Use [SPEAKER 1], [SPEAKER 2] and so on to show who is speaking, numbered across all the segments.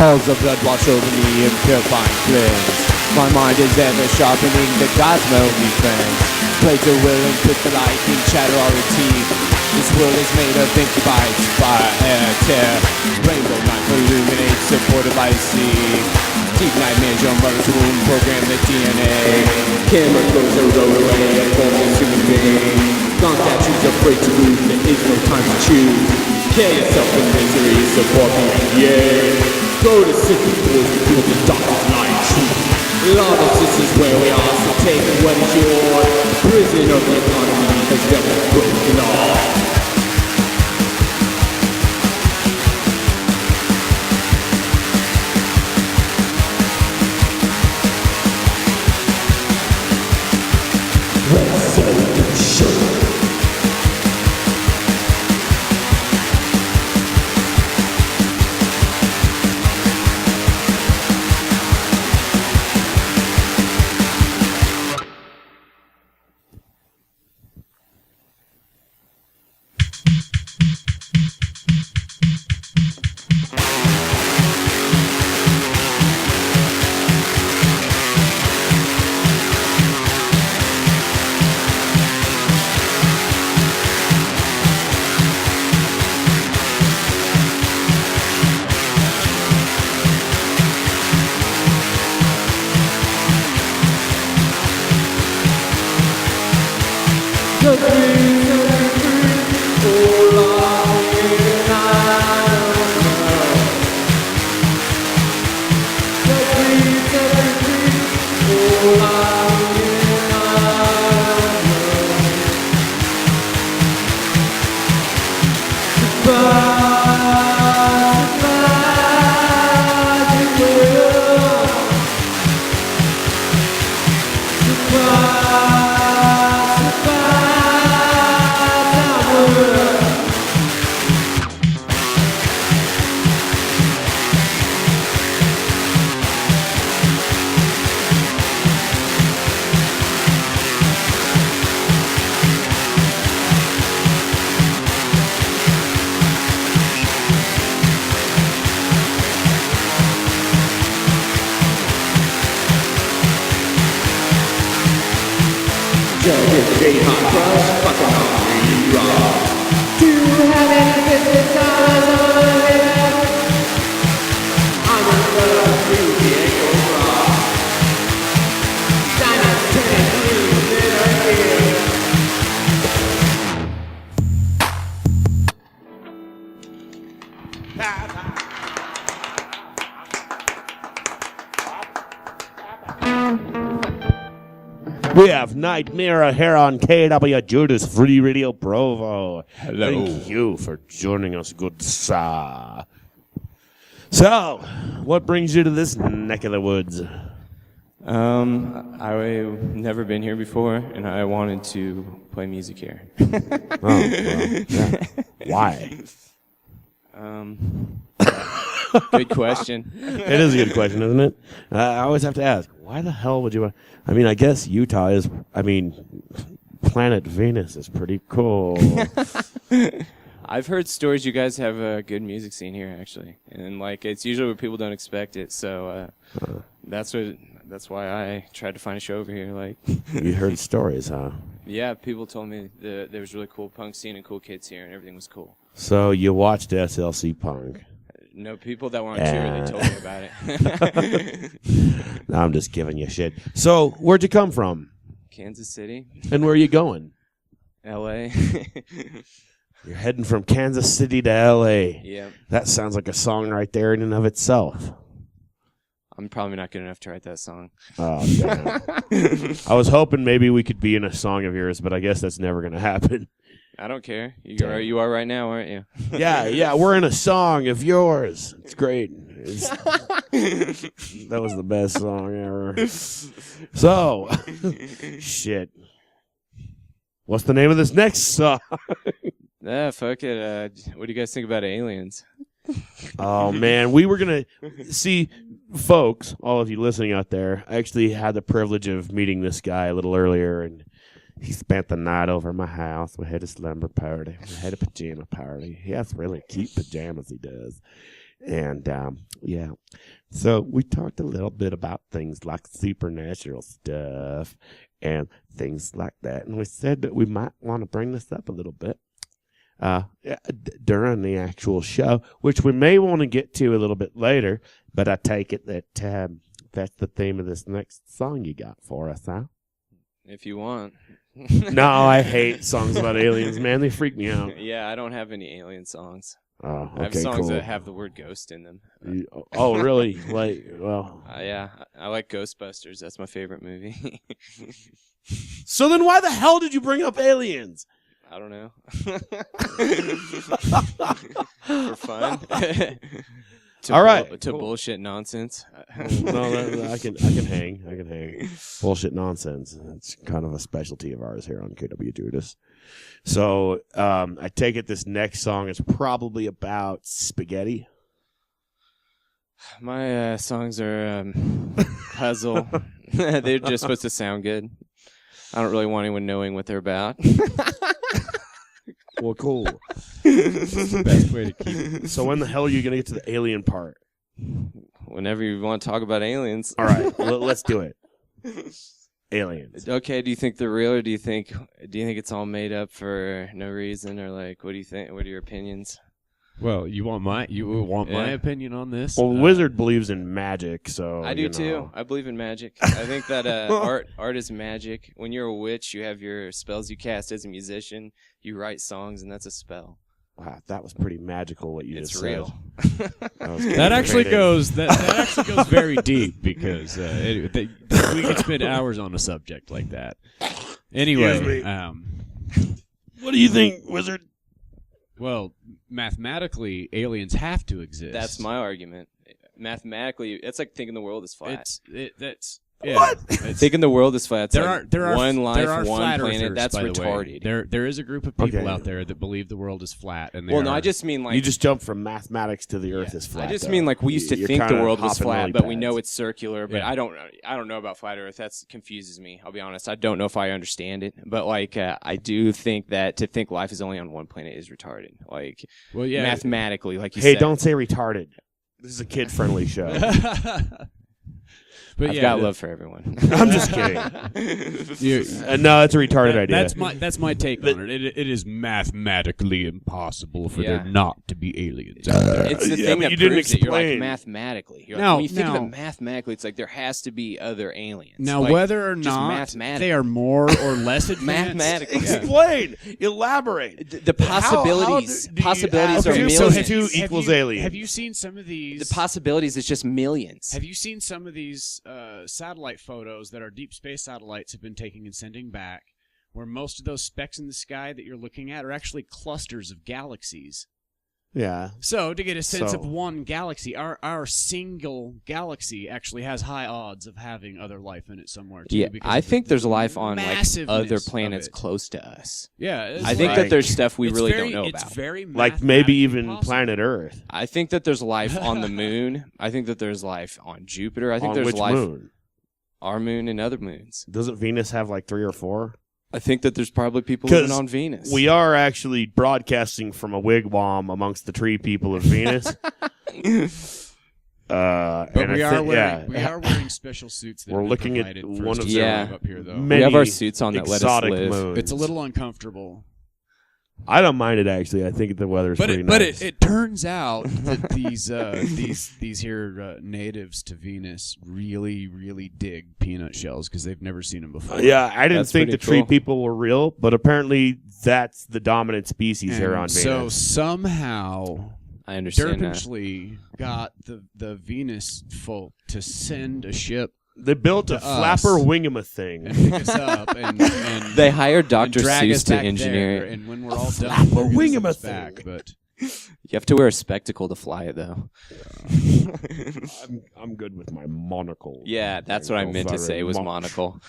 [SPEAKER 1] Halls of blood wash over me in purifying cleanse. My mind is ever sharpening, the gods my only friends. Plates of will and crystallight and chatter all the teeth. This world is made of empty bites, fire, air, tear. Rainbow knife illuminates, supported by the sea. Deep nightmares, your mother's womb, program the DNA. Chemicals are rolled away and form a human being. Non-statues afraid to move, there is no time to choose. Kill yourself in misery, support the NBA. Go to city wars because the darkest light truth. Love us, this is where we are, so take what is yours. Prison of the economy has never broken off.
[SPEAKER 2] We have Nitemirror here on KW Judas Free Radio Provo.
[SPEAKER 1] Hello.
[SPEAKER 2] Thank you for joining us, good sir. So, what brings you to this neck of the woods?
[SPEAKER 3] I've never been here before, and I wanted to play music here.
[SPEAKER 2] Oh, well, yeah. Why?
[SPEAKER 3] Good question.
[SPEAKER 2] It is a good question, isn't it? I always have to ask, why the hell would you... I mean, I guess Utah is... planet Venus is pretty cool.
[SPEAKER 3] I've heard stories you guys have a good music scene here, actually. And, it's usually where people don't expect it, so that's why I tried to find a show over here.
[SPEAKER 2] You heard stories, huh?
[SPEAKER 3] Yeah, people told me there was really cool punk scene and cool kids here, and everything was cool.
[SPEAKER 2] So you watched SLC Punk.
[SPEAKER 3] No, people that were on tour, they told me about it.
[SPEAKER 2] No, I'm just giving you shit. So, where'd you come from?
[SPEAKER 3] Kansas City.
[SPEAKER 2] And where are you going?
[SPEAKER 3] L.A.
[SPEAKER 2] You're heading from Kansas City to L.A.
[SPEAKER 3] Yeah.
[SPEAKER 2] That sounds like a song right there in and of itself.
[SPEAKER 3] I'm probably not good enough to write that song.
[SPEAKER 2] Oh, damn. I was hoping maybe we could be in a song of yours, but I guess that's never going to happen.
[SPEAKER 3] I don't care. You are right now, aren't you?
[SPEAKER 2] Yeah, we're in a song of yours. It's great. That was the best song ever. So, shit. What's the name of this next song?
[SPEAKER 3] Fuck it. What do you guys think about aliens?
[SPEAKER 2] Oh, man. We were going to see, folks, all of you listening out there, I actually had the privilege of meeting this guy a little earlier, and he spent the night over at my house. We had a slumber party. We had a pajama party. He has really cute pajamas, he does. And yeah, so we talked a little bit about things like supernatural stuff and things like that, and we said that we might want to bring this up a little bit during the actual show, which we may want to get to a little bit later. But I take it that that's the theme of this next song you got for us, huh?
[SPEAKER 3] If you want.
[SPEAKER 2] No, I hate songs about aliens, man. They freak me out.
[SPEAKER 3] Yeah, I don't have any alien songs.
[SPEAKER 2] Oh, okay,
[SPEAKER 3] I have songs
[SPEAKER 2] cool.
[SPEAKER 3] that have the word ghost in them.
[SPEAKER 2] Oh, really? Like, well.
[SPEAKER 3] Yeah, I like Ghostbusters. That's my favorite movie.
[SPEAKER 2] So then why the hell did you bring up aliens?
[SPEAKER 3] I don't know. For fun.
[SPEAKER 2] All right.
[SPEAKER 3] To bullshit nonsense.
[SPEAKER 2] No, I can hang. Bullshit nonsense. It's kind of a specialty of ours here on KW Judas. So I take it this next song is probably about spaghetti.
[SPEAKER 3] My songs are puzzle. They're just supposed to sound good. I don't really want anyone knowing what they're about.
[SPEAKER 2] Well, cool.
[SPEAKER 4] That's the best way to keep it.
[SPEAKER 2] So when the hell are you going to get to the alien part?
[SPEAKER 3] Whenever you want to talk about aliens.
[SPEAKER 2] All right, let's do it. Aliens.
[SPEAKER 3] Okay, do you think they're real, or do you think it's all made up for no reason, or like, what do you think? What are your opinions?
[SPEAKER 4] Well, you want my opinion on this?
[SPEAKER 2] Well, Wizard believes in magic, so
[SPEAKER 3] I do too. I believe in magic. I think that art is magic. When you're a witch, you have your spells you cast. As a musician, you write songs, and that's a spell.
[SPEAKER 2] Wow, that was pretty magical. What you
[SPEAKER 3] It's
[SPEAKER 2] just
[SPEAKER 3] real.
[SPEAKER 2] said.
[SPEAKER 4] That actually goes very deep because we could spend hours on a subject like that. Anyway,
[SPEAKER 2] what do you think, Wizard?
[SPEAKER 4] Well, mathematically, aliens have to exist.
[SPEAKER 3] That's my argument. Mathematically, it's like thinking the world is flat. Thinking the world is flat. It's
[SPEAKER 4] There are
[SPEAKER 3] one life,
[SPEAKER 4] there are
[SPEAKER 3] one
[SPEAKER 4] flat
[SPEAKER 3] planet.
[SPEAKER 4] earthers,
[SPEAKER 3] That's
[SPEAKER 4] by the way.
[SPEAKER 3] retarded.
[SPEAKER 4] There is a group of people
[SPEAKER 2] Okay.
[SPEAKER 4] out there that believe the world is flat, and
[SPEAKER 3] Well, no, I just mean like
[SPEAKER 2] You just jumped from mathematics to the Earth is flat.
[SPEAKER 3] I just
[SPEAKER 2] though.
[SPEAKER 3] mean like we used to
[SPEAKER 2] You're
[SPEAKER 3] think the
[SPEAKER 2] kinda
[SPEAKER 3] world was
[SPEAKER 2] hopping
[SPEAKER 3] flat,
[SPEAKER 2] lily
[SPEAKER 3] but we
[SPEAKER 2] pads.
[SPEAKER 3] know it's circular. But
[SPEAKER 4] Yeah.
[SPEAKER 3] I don't know about flat Earth. That confuses me. I'll be honest. I don't know if I understand it. But like I do think that to think life is only on one planet is retarded. Like mathematically, like you
[SPEAKER 2] Hey,
[SPEAKER 3] said.
[SPEAKER 2] don't say retarded. This is a kid-friendly show.
[SPEAKER 4] But
[SPEAKER 3] I've got love for everyone.
[SPEAKER 2] I'm just kidding. No, it's a retarded idea.
[SPEAKER 4] That's my take on it. It is mathematically impossible for there not to be aliens out there.
[SPEAKER 3] It's the
[SPEAKER 2] Yeah,
[SPEAKER 3] thing
[SPEAKER 2] but
[SPEAKER 3] that
[SPEAKER 2] you didn't
[SPEAKER 3] proves it. You're like
[SPEAKER 2] explain.
[SPEAKER 3] mathematically. You're
[SPEAKER 4] Now-
[SPEAKER 3] like, when you think of
[SPEAKER 4] now-
[SPEAKER 3] it mathematically, it's like there has to be other aliens.
[SPEAKER 4] Now,
[SPEAKER 3] Like,
[SPEAKER 4] whether or
[SPEAKER 3] just
[SPEAKER 4] not
[SPEAKER 3] mathematically.
[SPEAKER 4] they are more or less advanced,
[SPEAKER 3] Mathematically.
[SPEAKER 2] Explain. Elaborate.
[SPEAKER 3] The possibilities
[SPEAKER 2] do you-
[SPEAKER 3] possibilities are
[SPEAKER 2] okay,
[SPEAKER 3] millions.
[SPEAKER 2] so
[SPEAKER 4] have
[SPEAKER 2] two
[SPEAKER 4] you-
[SPEAKER 2] equals
[SPEAKER 4] have you-
[SPEAKER 2] alien.
[SPEAKER 4] Have you seen some of these?
[SPEAKER 3] The possibilities is just millions.
[SPEAKER 4] Have you seen some of these satellite photos that our deep space satellites have been taking and sending back, where most of those specks in the sky that you're looking at are actually clusters of galaxies?
[SPEAKER 2] Yeah.
[SPEAKER 4] So, to get a sense of
[SPEAKER 2] So-
[SPEAKER 4] one galaxy, our single galaxy actually has high odds of having other life in it somewhere, too.
[SPEAKER 3] Yeah,
[SPEAKER 4] because
[SPEAKER 3] I
[SPEAKER 4] of
[SPEAKER 3] think
[SPEAKER 4] the
[SPEAKER 3] there's life on like
[SPEAKER 4] massiveness
[SPEAKER 3] other
[SPEAKER 4] of
[SPEAKER 3] planets
[SPEAKER 4] it.
[SPEAKER 3] close to us.
[SPEAKER 4] Yeah, it's
[SPEAKER 3] I think
[SPEAKER 2] like-
[SPEAKER 3] that there's stuff we
[SPEAKER 4] it's
[SPEAKER 3] really
[SPEAKER 4] very-
[SPEAKER 3] don't know
[SPEAKER 4] it's
[SPEAKER 3] about.
[SPEAKER 4] very
[SPEAKER 2] Like maybe even
[SPEAKER 4] mathematically
[SPEAKER 2] planet Earth.
[SPEAKER 3] I think that there's life on the moon. I think that there's life on Jupiter. I think
[SPEAKER 2] On
[SPEAKER 3] there's
[SPEAKER 2] which
[SPEAKER 3] life
[SPEAKER 2] moon?
[SPEAKER 3] our moon and other moons.
[SPEAKER 2] Doesn't Venus have like 3 or 4?
[SPEAKER 3] I think that there's probably people living
[SPEAKER 2] 'Cause
[SPEAKER 3] on Venus.
[SPEAKER 2] We are actually broadcasting from a wigwam amongst the tree people of Venus.
[SPEAKER 4] But
[SPEAKER 2] and
[SPEAKER 4] we
[SPEAKER 2] I
[SPEAKER 4] are
[SPEAKER 2] think-
[SPEAKER 4] wearing we are wearing special suits that
[SPEAKER 2] We're
[SPEAKER 4] have been
[SPEAKER 2] looking at
[SPEAKER 4] provided for
[SPEAKER 2] one
[SPEAKER 4] us
[SPEAKER 2] of
[SPEAKER 4] to
[SPEAKER 3] the-
[SPEAKER 4] survive up here, though.
[SPEAKER 3] we
[SPEAKER 2] many
[SPEAKER 3] have our suits on that let us
[SPEAKER 2] exotic
[SPEAKER 3] live.
[SPEAKER 2] moons.
[SPEAKER 4] It's a little uncomfortable.
[SPEAKER 2] I don't mind it actually. I think the weather's pretty
[SPEAKER 4] But
[SPEAKER 2] nice.
[SPEAKER 4] it turns out that these here natives to Venus really dig peanut shells because they've never seen them before.
[SPEAKER 2] Yeah, I didn't
[SPEAKER 3] That's
[SPEAKER 2] think the
[SPEAKER 3] pretty
[SPEAKER 2] tree
[SPEAKER 3] cool.
[SPEAKER 2] people were real, but apparently that's the dominant species here on
[SPEAKER 4] And
[SPEAKER 2] Venus.
[SPEAKER 4] so somehow
[SPEAKER 3] I understand that.
[SPEAKER 4] Derpishly got the Venus folk to send a ship
[SPEAKER 2] They built a
[SPEAKER 4] to
[SPEAKER 2] flapper
[SPEAKER 4] us.
[SPEAKER 2] wingama thing.
[SPEAKER 4] and pick us up and
[SPEAKER 3] They hired
[SPEAKER 4] and
[SPEAKER 3] Dr.
[SPEAKER 4] drag us
[SPEAKER 3] Seuss to
[SPEAKER 4] back
[SPEAKER 3] engineer
[SPEAKER 4] there,
[SPEAKER 3] it.
[SPEAKER 4] and when we're all done,
[SPEAKER 2] flapper
[SPEAKER 4] they're gonna send
[SPEAKER 2] wingama
[SPEAKER 4] us
[SPEAKER 2] thing.
[SPEAKER 4] back. But
[SPEAKER 3] You have to wear a spectacle to fly it, though.
[SPEAKER 2] I'm good with my monocle.
[SPEAKER 3] Yeah, that's what I meant to say was monocle.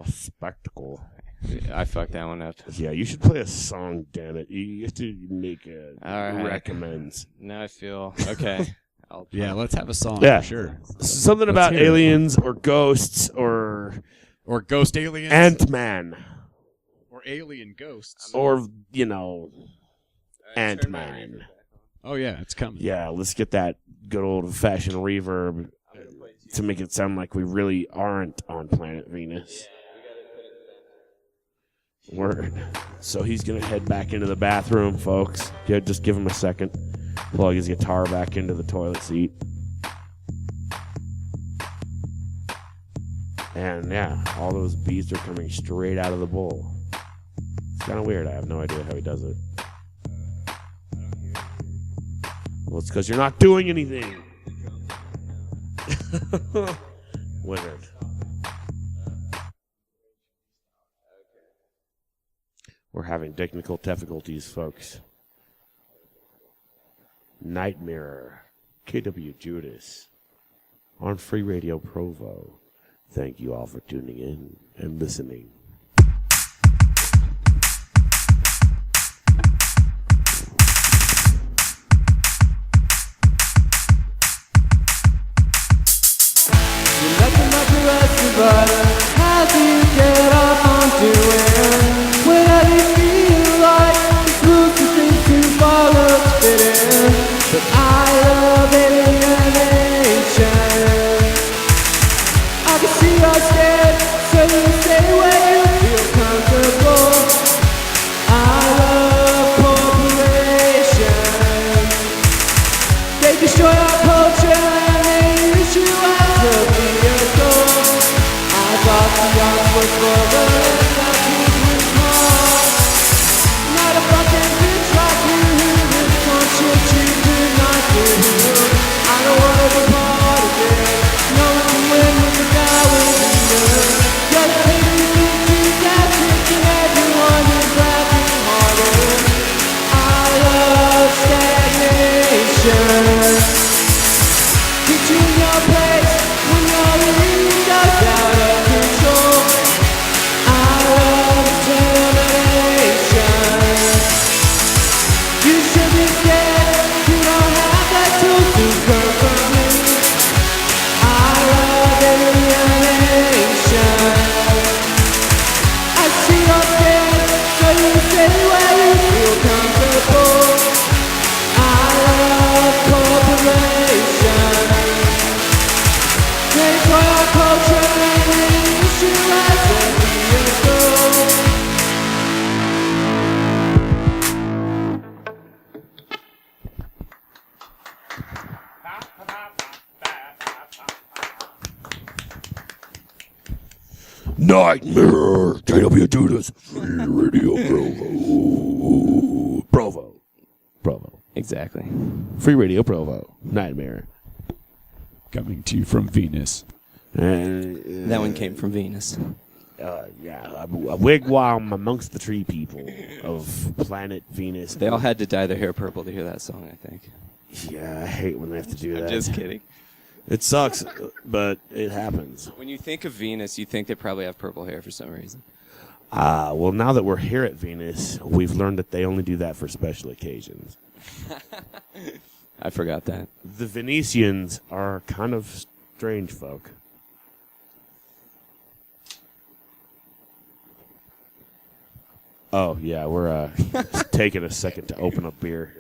[SPEAKER 2] A spectacle.
[SPEAKER 3] I fucked that one up.
[SPEAKER 2] Yeah, you should play a song, damn it. You have to make a
[SPEAKER 3] All right.
[SPEAKER 2] recommends.
[SPEAKER 3] Now I feel okay.
[SPEAKER 4] yeah, let's have a song
[SPEAKER 2] Yeah.
[SPEAKER 4] for sure.
[SPEAKER 2] Something about
[SPEAKER 4] hear it.
[SPEAKER 2] aliens or ghosts or
[SPEAKER 4] Or ghost aliens,
[SPEAKER 2] Ant-Man
[SPEAKER 4] or alien ghosts.
[SPEAKER 2] or, Ant-Man.
[SPEAKER 4] Oh, yeah, it's coming.
[SPEAKER 2] Yeah, let's get that good old-fashioned reverb to make it sound like we really aren't on planet Venus. Word. So he's going to head back into the bathroom, folks. Yeah, just give him a second. Plug his guitar back into the toilet seat. And yeah, all those beads are coming straight out of the bowl. It's kind of weird. I have no idea how he does it. Well, it's because you're not doing anything. Weird. We're having technical difficulties, folks. Nitemirror, KW Judas, on Free Radio Provo. Thank you all for tuning in and listening.
[SPEAKER 1] You're nothing like the rest of us. How do you get off on doing whatever you feel like? It's rules to think too far to fit in. But I love alienation. I can see you're scared, so you stay where you feel comfortable. I love corporations. They destroy our culture and they use you as a vehicle. I thought the arms were for the left with more. Not a fucking bitch like you who would want shit you could not do. I don't wanna be part of it. No one can win with the guy with the nerve. Just maybe you think that's it, and everyone is laughing harder. I love stagnation. Get you in your place when your lead goes out of control. I love determination. You should be scared, you don't have that tool to come from me. I love alienation. I see your scared, so you stay where you feel comfortable. I love corporation. They destroy our culture and they use you as a vehicle.
[SPEAKER 2] Nitemirror, KW Judas, Free Radio Provo. Provo.
[SPEAKER 3] Exactly.
[SPEAKER 2] Free Radio Provo. Nitemirror.
[SPEAKER 4] Coming to you from Venus.
[SPEAKER 3] That one came from Venus.
[SPEAKER 2] Yeah, a wigwam amongst the tree people of planet Venus.
[SPEAKER 3] They all had to dye their hair purple to hear that song, I think.
[SPEAKER 2] Yeah, I hate when they have to do that.
[SPEAKER 3] I'm just kidding.
[SPEAKER 2] It sucks, but it happens.
[SPEAKER 3] When you think of Venus, you think they probably have purple hair for some reason.
[SPEAKER 2] Well, now that we're here at Venus, we've learned that they only do that for special occasions.
[SPEAKER 3] I forgot that.
[SPEAKER 2] The Venetians are kind of strange folk. Oh, yeah, we're taking a second to open up beer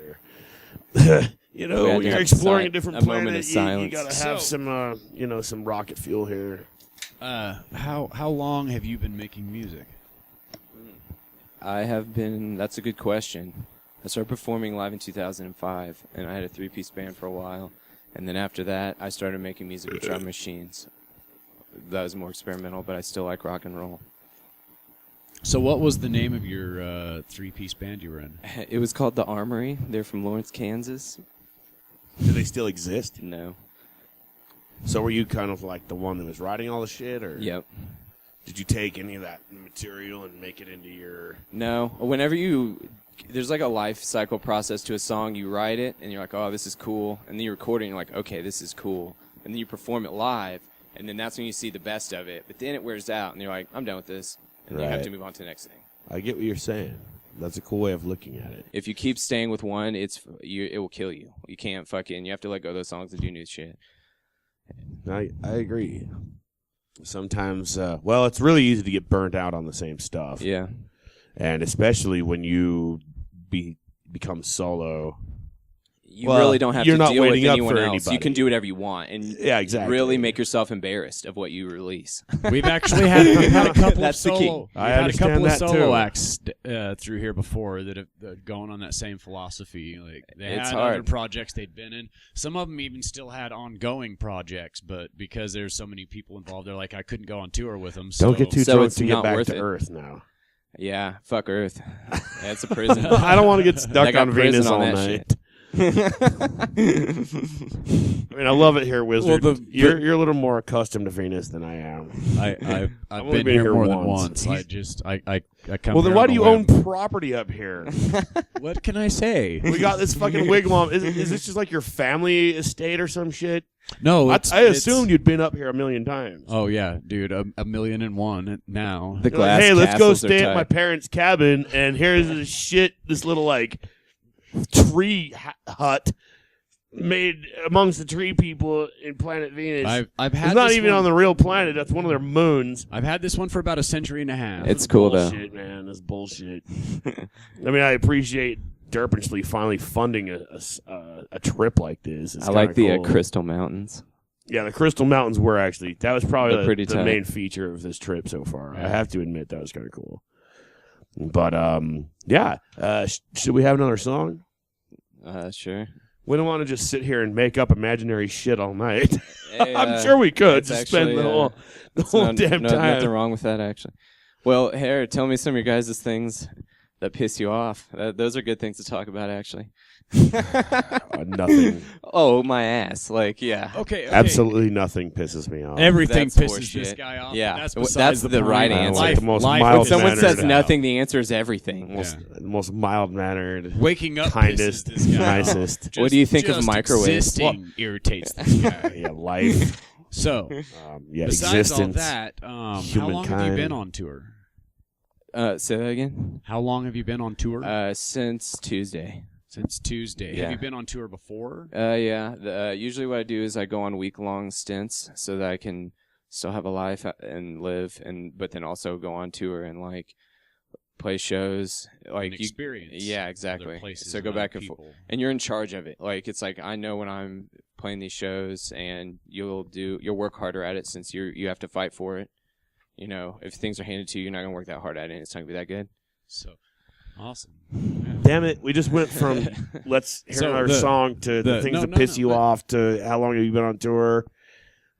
[SPEAKER 2] here. You know,
[SPEAKER 3] We had
[SPEAKER 2] when
[SPEAKER 3] to
[SPEAKER 2] you're
[SPEAKER 3] have
[SPEAKER 2] exploring a different
[SPEAKER 3] a moment
[SPEAKER 2] planet,
[SPEAKER 3] of
[SPEAKER 2] you
[SPEAKER 3] silence.
[SPEAKER 2] gotta have some, some rocket fuel here.
[SPEAKER 4] How long have you been making music?
[SPEAKER 3] I have been. That's a good question. I started performing live in 2005, and I had a 3-piece band for a while. And then after that, I started making music with drum machines. That was more experimental, but I still like rock and roll.
[SPEAKER 4] So what was the name of your 3-piece band you were in?
[SPEAKER 3] It was called The Armory. They're from Lawrence, Kansas.
[SPEAKER 2] Do they still exist?
[SPEAKER 3] No.
[SPEAKER 2] So were you kind of like the one that was writing all the shit, or
[SPEAKER 3] Yep.
[SPEAKER 2] did you take any of that material and make it into your...
[SPEAKER 3] No. Whenever there's like a life cycle process to a song. You write it, and you're like, oh, this is cool. And then you record it, and you're like, okay, this is cool. And then you perform it live, and then that's when you see the best of it. But then it wears out, and you're like, I'm done with this. And you have
[SPEAKER 2] Right.
[SPEAKER 3] to move on to the next thing.
[SPEAKER 2] I get what you're saying. That's a cool way of looking at it.
[SPEAKER 3] If you keep staying with one, it will kill you. You can't you have to let go of those songs and do new shit.
[SPEAKER 2] I agree. Sometimes, it's really easy to get burnt out on the same stuff.
[SPEAKER 3] Yeah.
[SPEAKER 2] And especially when you become solo.
[SPEAKER 3] you really don't have
[SPEAKER 2] you're
[SPEAKER 3] to
[SPEAKER 2] not
[SPEAKER 3] deal with
[SPEAKER 2] waiting up
[SPEAKER 3] anyone
[SPEAKER 2] for
[SPEAKER 3] else.
[SPEAKER 2] anybody.
[SPEAKER 3] You can do whatever you want, and
[SPEAKER 2] Yeah, exactly.
[SPEAKER 3] really make yourself embarrassed of what you release.
[SPEAKER 4] We've actually had a couple of
[SPEAKER 3] That's the key.
[SPEAKER 4] solo. We've
[SPEAKER 2] I
[SPEAKER 4] had a
[SPEAKER 2] understand
[SPEAKER 4] couple of
[SPEAKER 2] that,
[SPEAKER 4] solo
[SPEAKER 2] too.
[SPEAKER 4] acts through here before that have gone on that same philosophy. Like they
[SPEAKER 3] It's
[SPEAKER 4] had
[SPEAKER 3] hard.
[SPEAKER 4] other projects they'd been in. Some of them even still had ongoing projects, but because there's so many people involved, they're like, I couldn't go on tour with them. So
[SPEAKER 2] Don't get too
[SPEAKER 3] So
[SPEAKER 2] drunk
[SPEAKER 3] it's
[SPEAKER 2] to get
[SPEAKER 3] not
[SPEAKER 2] back
[SPEAKER 3] worth
[SPEAKER 2] to
[SPEAKER 3] it.
[SPEAKER 2] Earth now.
[SPEAKER 3] Yeah, fuck Earth. That's a prison.
[SPEAKER 2] I don't want to get
[SPEAKER 3] They
[SPEAKER 2] stuck
[SPEAKER 3] got
[SPEAKER 2] on Venus
[SPEAKER 3] prison on
[SPEAKER 2] all
[SPEAKER 3] that
[SPEAKER 2] night.
[SPEAKER 3] shit.
[SPEAKER 2] I mean, I love it here, Wizard.
[SPEAKER 4] Well,
[SPEAKER 2] you're a little more accustomed to Venus than I am.
[SPEAKER 4] I've
[SPEAKER 2] only
[SPEAKER 4] been here more
[SPEAKER 2] once.
[SPEAKER 4] than once. I come.
[SPEAKER 2] Well, then
[SPEAKER 4] here
[SPEAKER 2] why
[SPEAKER 4] on
[SPEAKER 2] do
[SPEAKER 4] a
[SPEAKER 2] you
[SPEAKER 4] whim.
[SPEAKER 2] own property up here?
[SPEAKER 4] What can I say?
[SPEAKER 2] We got this fucking wigwam. Is this just like your family estate or some shit?
[SPEAKER 4] No,
[SPEAKER 2] I
[SPEAKER 4] it's,
[SPEAKER 2] assumed you'd been up here a million times.
[SPEAKER 4] Oh yeah, dude, a million and one now.
[SPEAKER 3] The
[SPEAKER 2] You're like,
[SPEAKER 3] glass
[SPEAKER 2] hey, let's go
[SPEAKER 3] castles are
[SPEAKER 2] stay at
[SPEAKER 3] tight.
[SPEAKER 2] my parents' cabin, and here's this little like tree hut made amongst the tree people in planet Venus.
[SPEAKER 4] I've had
[SPEAKER 2] It's not
[SPEAKER 4] this
[SPEAKER 2] even
[SPEAKER 4] one,
[SPEAKER 2] on the real planet. That's one of their moons.
[SPEAKER 4] I've had this one for about a century and a half.
[SPEAKER 3] It's cool though.
[SPEAKER 2] Bullshit, man. That's bullshit. I mean, I appreciate Derpinsley finally funding a trip like this. It's
[SPEAKER 3] I like
[SPEAKER 2] kinda
[SPEAKER 3] the
[SPEAKER 2] cool.
[SPEAKER 3] Crystal Mountains.
[SPEAKER 2] Yeah, the Crystal Mountains were actually that was probably
[SPEAKER 3] They're pretty
[SPEAKER 2] the
[SPEAKER 3] tight.
[SPEAKER 2] main feature of this trip so far. I have to admit that was kind of cool. But yeah. Should we have another song?
[SPEAKER 3] Sure.
[SPEAKER 2] We don't want to just sit here and make up imaginary shit all night.
[SPEAKER 3] Hey,
[SPEAKER 2] I'm sure we could
[SPEAKER 3] it's
[SPEAKER 2] just spend
[SPEAKER 3] actually,
[SPEAKER 2] the whole
[SPEAKER 3] No,
[SPEAKER 2] damn
[SPEAKER 3] no,
[SPEAKER 2] time.
[SPEAKER 3] nothing wrong with that, actually. Well, Harry, tell me some of your guys' things that piss you off. Those are good things to talk about, actually.
[SPEAKER 2] Nothing.
[SPEAKER 3] Oh, my ass. Like, yeah.
[SPEAKER 4] okay.
[SPEAKER 2] Absolutely nothing pisses me off.
[SPEAKER 4] Everything
[SPEAKER 3] That's
[SPEAKER 4] pisses this
[SPEAKER 3] horseshit.
[SPEAKER 4] guy off.
[SPEAKER 3] Yeah,
[SPEAKER 4] that's
[SPEAKER 3] that's
[SPEAKER 4] besides
[SPEAKER 3] the
[SPEAKER 4] point.
[SPEAKER 3] right
[SPEAKER 2] I
[SPEAKER 3] answer.
[SPEAKER 2] like the most
[SPEAKER 4] Life
[SPEAKER 2] mild
[SPEAKER 3] When someone
[SPEAKER 2] mannered.
[SPEAKER 3] says nothing, the answer is everything.
[SPEAKER 2] The most mild mannered,
[SPEAKER 4] Waking up
[SPEAKER 2] kindest,
[SPEAKER 4] pisses this guy off.
[SPEAKER 2] nicest.
[SPEAKER 3] What do you think of
[SPEAKER 4] Just
[SPEAKER 3] microwaves?
[SPEAKER 4] Existing irritates this guy.
[SPEAKER 2] Yeah, life.
[SPEAKER 4] So,
[SPEAKER 2] Yeah,
[SPEAKER 4] besides
[SPEAKER 2] existence.
[SPEAKER 4] all that, how long have you
[SPEAKER 2] humankind.
[SPEAKER 4] been on tour?
[SPEAKER 3] Say that again?
[SPEAKER 4] How long have you been on tour?
[SPEAKER 3] Since Tuesday.
[SPEAKER 4] Since Tuesday.
[SPEAKER 3] yeah.
[SPEAKER 4] Have you been on tour before?
[SPEAKER 3] Yeah. Usually what I do is I go on week-long stints so that I can still have a life and live, but then also go on tour and, like, play shows. Like
[SPEAKER 4] An experience.
[SPEAKER 3] Yeah,
[SPEAKER 4] Other
[SPEAKER 3] exactly.
[SPEAKER 4] places
[SPEAKER 3] So go
[SPEAKER 4] and
[SPEAKER 3] back
[SPEAKER 4] other
[SPEAKER 3] and forth.
[SPEAKER 4] people.
[SPEAKER 3] And you're in charge of it. Like, it's like I know when I'm playing these shows, and you'll work harder at it since you have to fight for it. You know, if things are handed to you, you're not gonna work that hard at it, and it's not gonna be that good.
[SPEAKER 4] So, awesome.
[SPEAKER 2] Damn it, we just went from let's hear
[SPEAKER 4] So
[SPEAKER 2] another song to the things that piss you off to how long have you been on tour.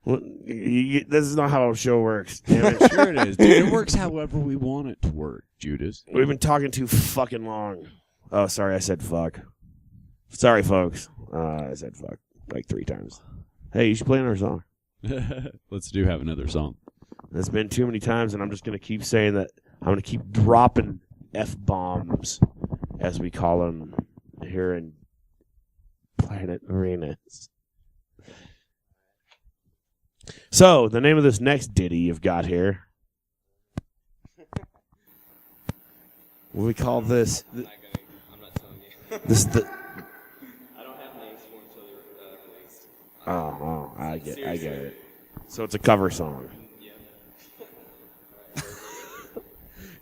[SPEAKER 2] Well, this is not how a show works. Damn it.
[SPEAKER 4] Sure it is. Dude, it works however we want it to work, Judas.
[SPEAKER 2] We've been talking too fucking long. Oh, sorry, I said fuck. Sorry, folks. I said fuck like 3 times. Hey, you should play another song.
[SPEAKER 4] Let's have another song.
[SPEAKER 2] It's been too many times, and I'm just going to keep saying that. I'm going to keep dropping F-bombs, as we call them here in Planet Venus. So, the name of this next ditty you've got here. What do we call this?
[SPEAKER 3] I'm not telling you.
[SPEAKER 2] This is the...
[SPEAKER 3] I don't have names for until they're released.
[SPEAKER 2] Oh, I get it. So it's a cover song.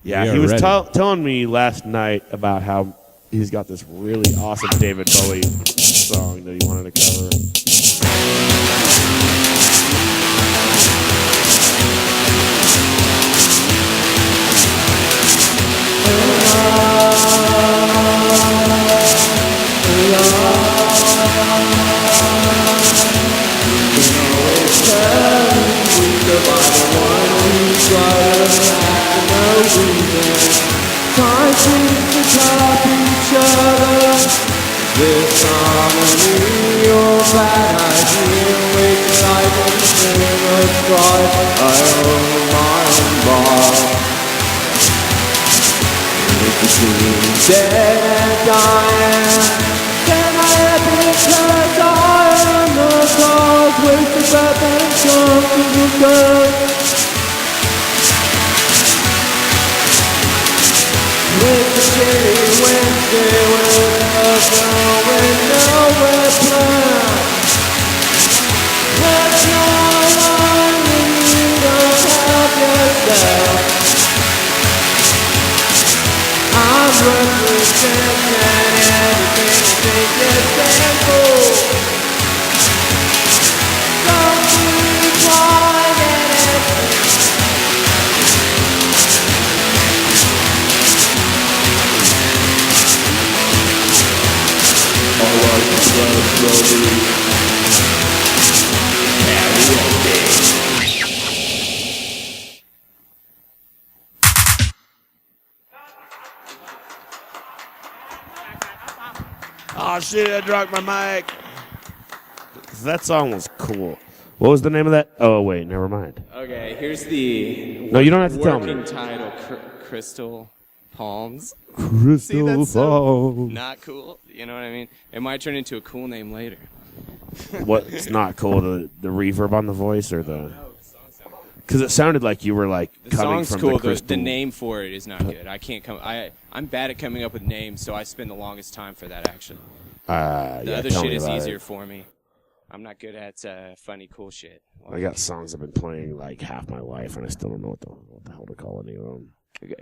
[SPEAKER 2] Yeah,
[SPEAKER 4] We
[SPEAKER 2] he
[SPEAKER 4] are
[SPEAKER 2] was
[SPEAKER 4] ready.
[SPEAKER 2] telling me last night about how he's got this really awesome David Bowie song that he wanted to cover.
[SPEAKER 1] Time seems to top each other. This harmony, your bad idea, wakes like a silver stripe. I own my own bar. If between dead and dying, then I have because I am the cause. With the breath and chances of death. With the shitty Wednesday with a girl with nowhere planned. That's not on when you don't have yourself. I'm representing everything think you're sinful. Don't believe one anything. I like to run slowly.
[SPEAKER 2] Oh shit, I dropped my mic. That song was cool. What was the name of that? Oh wait, never mind.
[SPEAKER 3] Okay, here's the
[SPEAKER 2] No, you don't have to tell
[SPEAKER 3] working
[SPEAKER 2] me.
[SPEAKER 3] title, Crystal Palms. See,
[SPEAKER 2] Crystal
[SPEAKER 3] that's so
[SPEAKER 2] Falls.
[SPEAKER 3] not cool. You know what I mean? It might turn into a cool name later.
[SPEAKER 2] What's not cool? The reverb on the voice or the? Because it sounded like you were like
[SPEAKER 3] The
[SPEAKER 2] coming
[SPEAKER 3] song's
[SPEAKER 2] from
[SPEAKER 3] cool.
[SPEAKER 2] the
[SPEAKER 3] The
[SPEAKER 2] crystal.
[SPEAKER 3] name for it is not good. I can't come. I'm bad at coming up with names, so I spend the longest time for that. Actually, the other
[SPEAKER 2] tell
[SPEAKER 3] shit
[SPEAKER 2] me
[SPEAKER 3] is
[SPEAKER 2] about
[SPEAKER 3] easier
[SPEAKER 2] it.
[SPEAKER 3] for me. I'm not good at funny, cool shit.
[SPEAKER 2] I got songs I've been playing like half my life, and I still don't know what the hell to call any of them.